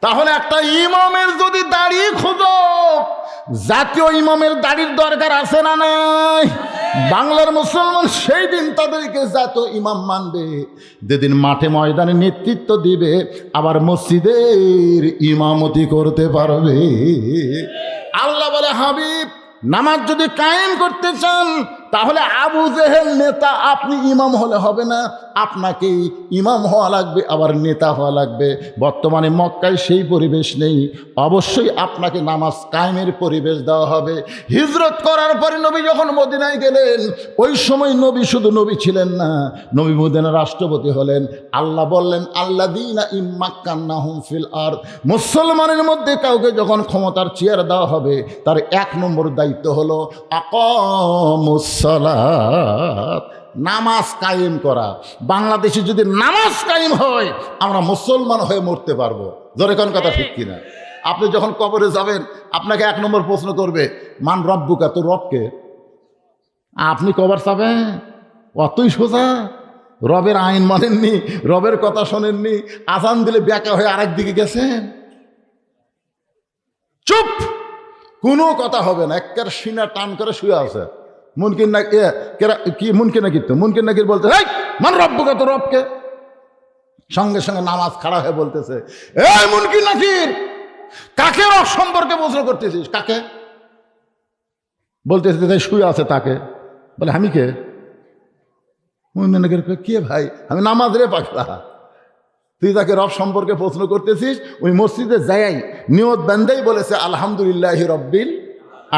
তাহলে একটা ইমামের যদি দাড়ি খোঁজো, জাতীয় ইমামের দাড়ির দরকার আছে না নাই? বাংলার মুসলমান সেই দিন তাদেরকে জাতীয় ইমাম মানবে যেদিন মাঠে ময়দানে নেতৃত্ব দিবে, আবার মসজিদের ইমামতি করতে পারবে। আল্লাহ বলে, হাবিব নামাজ যদি কায়েম করতে চান তাহলে আবু জেহেল নেতা, আপনি ইমাম হলে হবে না, আপনাকেই ইমাম হওয়া লাগবে, আবার নেতা হওয়া লাগবে। বর্তমানে মক্কায় সেই পরিবেশ নেই, অবশ্যই আপনাকে নামাজ কায়েমের পরিবেশ দেওয়া হবে। হিজরত করার পরে নবী যখন মদিনায় গেলেন, ওই সময় নবী শুধু নবী ছিলেন না, নবী মদিনার রাষ্ট্রপতি হলেন। আল্লাহ বললেন, আল্লাযীনা ইম্মাক্কান্নাহুম ফিল আরদ, মুসলমানের মধ্যে কাউকে যখন ক্ষমতার চেয়ার দেওয়া হবে, তার 1 নম্বর দায়িত্ব হলো আকামুস সালাত, নামাজ কায়েম করা। বাংলাদেশে যদি নামাজ কায়েম হয়, আমরা মুসলমান হয়ে মরতে পারবো। জোরে কোন কথা ঠিক কিনা? আপনি যখন কবরে যাবেন, আপনাকে 1 নম্বর প্রশ্ন করবে, মান রব্বুকা, তোর রবকে? আপনি কবর যাবেন, অতই সোজা। রবের আইন মানেননি, রবের কথা শোনেননি, আজান দিলে ব্যাকা হয়ে আরেক দিকে গেছেন। চুপ, কোনো কথা হবে না, একের সিনা টান করে শুয়ে আছে। মুনকির না কি মুনকির নাকির, তো মুনকির নাকির বলতে, এই মান রব্বুকা, তোর রবকে? সঙ্গে সঙ্গে নামাজ খাড়া হয়ে বলতেছে, এই মুনকির নাকির, কাকে রব সম্পর্কে প্রশ্ন করতেছিস? কাকে? বলতেছে তাই শুয়ে আছে তাকে। বলে, আমি কে? মুনকির নাকির, কে ভাই? আমি নামাজ রে পাগলা, তুই তাকে রব সম্পর্কে প্রশ্ন করতেছিস? ওই মসজিদে যাই নিয়ত বান্দাই বলেছে আলহামদুলিল্লাহি রব্বিল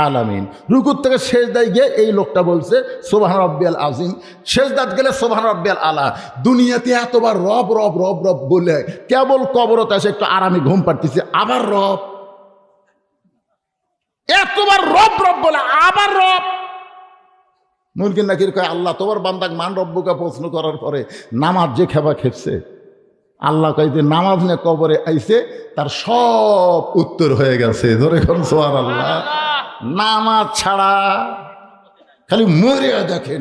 আলামিন। রুকুর থেকে সেজদায় গিয়ে এই লোকটা বলছে সুবহান রাব্বিয়াল আযীম, সেজদাত গেলে সুবহান রাব্বিয়াল আলা। দুনিয়াতে এতবার রব রব রব রব বলে কেবল কবরতে এসে একটু আরামে ঘুম পাড়তেছে, আবার রব। এতবার রব রব বলে আবার রব। মুনকির নাকির কয়, আল্লাহ তোমার বান্দাকে মান রব্বুকা প্রশ্ন করার পরে নামাজ যে খেবা খেপছে, আল্লাহ কয় যে নামাজ নিয়ে কবরে আইছে, তার সব উত্তর হয়ে গেছে। ধরে কোন সুবহানাল্লাহ। নামাজ ছাড়া খালি মরে দেখেন,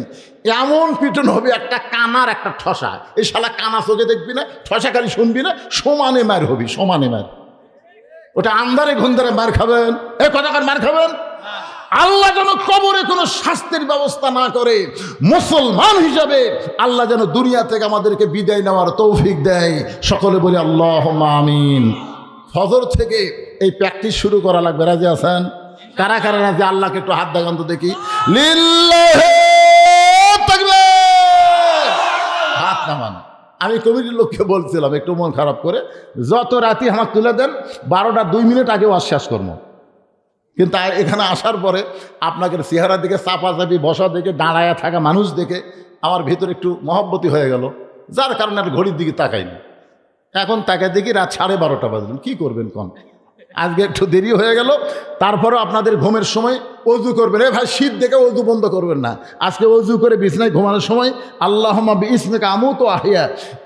এমন পিটন হবে, একটা কানার একটা ঠসা। এই শালা কানা চোখে দেখবি না, ঠসা খালি শুনবি না, সমানে মার হবি, সমানে মার। ওটা আন্ধারে ঘুন্ধারে মার খাবেন, এই কথাকার মার খাবেন। আল্লাহ যেন কবরে কোনো শাস্তির ব্যবস্থা না করে, মুসলমান হিসাবে আল্লাহ যেন দুনিয়া থেকে আমাদেরকে বিদায় নেওয়ার তৌফিক দেয়। সকলে বলি আল্লাহুম্মা আমিন। ফজর থেকে এই প্র্যাকটিস শুরু করা লাগবে। রাজি আছেন? কারা কারা রাজি? আল্লাহকে একটু হাত দেখান তো দেখি। লিল্লাহি তাকবীর। হাত নামান। আমি কমিটির লোককে বলছিলাম একটু মন খারাপ করে, যত রাতি আমার তুলে দেন 12টা 2 মিনিট আগে ওয়াজ শেষ করবো। কিন্তু এখানে আসার পরে আপনাকে চেহারা দিকে চাপাচাপি বসা দেখে, দাঁড়ায় থাকা মানুষ দেখে আমার ভিতরে একটু মহব্বতি হয়ে গেল, যার কারণে আর ঘড়ির দিকে তাকাইনি। এখন তাকাই দেখি রাত 12:30 বাজলেন। কি করবেন কন? আজকে একটু দেরি হয়ে গেল, তারপরেও আপনাদের ঘুমের সময় অজু করবেন। ভাই শীত দেখে অজু বন্ধ করবেন না, আজকে অজু করে বিছনায় ঘুমানোর সময় আল্লাহুম্মা বিইসমিকা আমুতু ওয়া আহইয়া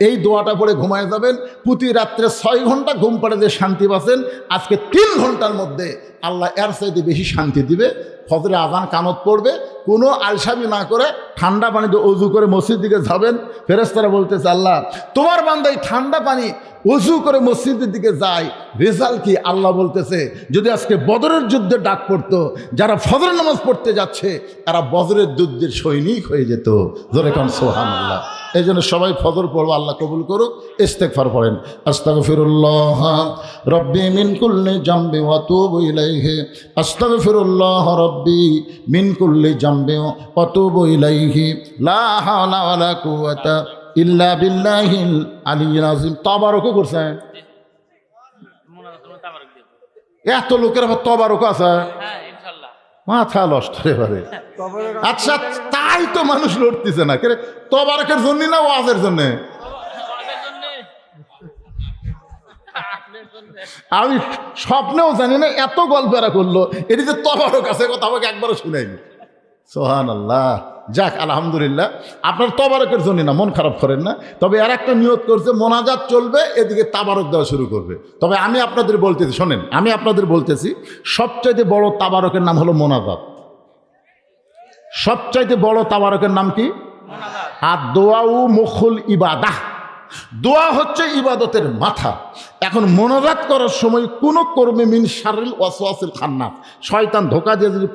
এই দোয়াটা পড়ে ঘুমায় যাবেন। প্রতি রাত্রে 6 ঘন্টা ঘুম পাড়ে যে শান্তি পাচ্ছেন, আজকে 3 ঘন্টার মধ্যে আল্লাহ এর চাইতে বেশি শান্তি দিবে। ফজরে আজান কানত পড়বে, কোনো আলসামি না করে ঠান্ডা পানিতে অজু করে মসজিদ দিকে যাবেন। ফেরেশতারা বলতেছে, আল্লাহ তোমার বান্দা এই ঠান্ডা পানি অজু করে মসজিদের দিকে যায়, রেজাল্ট কি? আল্লাহ বলতেছে, যদি আজকে বদরের যুদ্ধে ডাক পড়তো, যারা ফজর নামাজ পড়তে যাচ্ছে তারা বদরের যুদ্ধের সৈনিক হয়ে যেত। জোরে কান সুবহানাল্লাহ। এই জন্য সবাই ফজর পড়বো, আল্লাহ কবুল করুক। ইস্তেগফার পড়েন, আস্তাগফিরুল্লাহ রব্বি মিন কুল্লি জামবি ওয়া তুবু ইলাইহি, আস্তাগফিরুল্লাহ রব্বি মিন কুল্লি জামবি ওয়া তুবু ইলাইহি, লা হাওলা ওয়ালা কুওয়াতা ইল্লা বিল্লাহিল আলিয়্যিল আযীম। তাবারকও করছেন, এত লোকের আবার তবারক আছে, মাথা নষ্ট এবারে। আচ্ছা তাই তো মানুষ লড়তেছে না, কে তবারকের জন্য না ওয়াজের জন্য? আমি স্বপ্নেও জানি না এত গল্পেরা করলো, এটি যে তবারক আছে কথা আমাকে একবারও শুনাইনি। সুবহানাল্লাহ। যাক আলহামদুলিল্লাহ, আপনার তবারকের জন্য না, মন খারাপ করেন না। তবে আর একটা নিয়ত করছে, মোনাজাত চলবে, এদিকে তাবারক দেওয়া শুরু করবে। তবে আমি আপনাদের বলতেছি, শোনেন, আমি আপনাদের বলতেছি, সবচাইতে বড় তাবারকের নাম হলো মোনাজাত। সবচাইতে বড় তাবারকের নাম কি? আর দোয়াউ মুখুল ইবাদাহ, দোয়া হচ্ছে ইবাদতের মাথা। এখন মোনাজাত করার সময় কোনো কর্মে মিন শাররিল ওয়াসওয়াসিল খান্নাস, শয়তান ধোকা দিয়ে যদি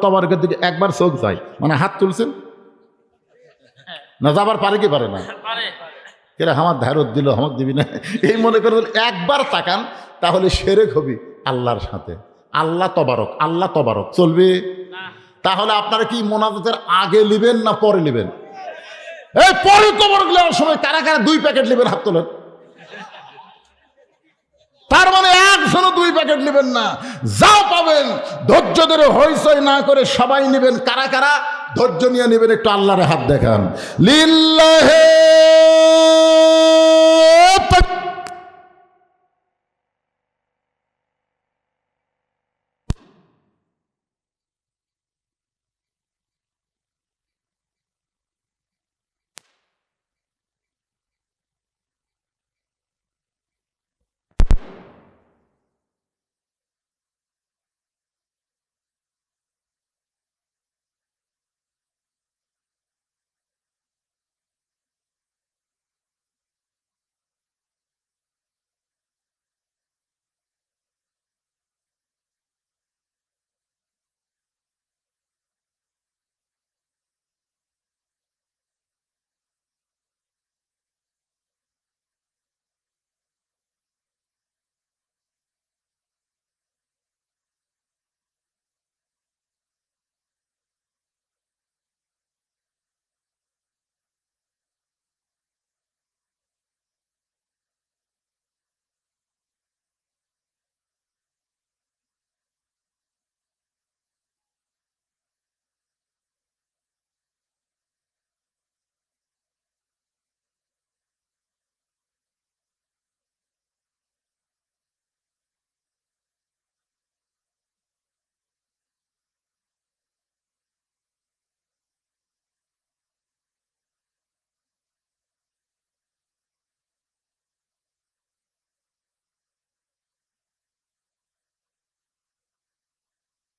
তবারকের দিকে একবার চোখ যায়, মানে হাত তুলছেন না, যাবার পারে কি পারে না? কেরা আমার ধারত দিল, আমাকে দিবি না, এই মনে করে একবার তাকান, তাহলে সেরেক হবি আল্লাহর সাথে। আল্লাহ তবারক, আল্লাহ তবারক চলবে। তাহলে আপনারা কি মোনাজাতের আগে নেবেন না পরে নেবেন? এই পরে তবারক নেওয়ার সময় কারা কারা 2 প্যাকেট নেবেন? হাত তোলেন। তার মানে একজনও 2 প্যাকেট নেবেন না, যা পাবেন ধৈর্য ধরে হইচই না করে সবাই নেবেন। কারা কারা ধৈর্য নিয়ে নেবেন একটু আল্লাহর হাত দেখান। লিল্লাহি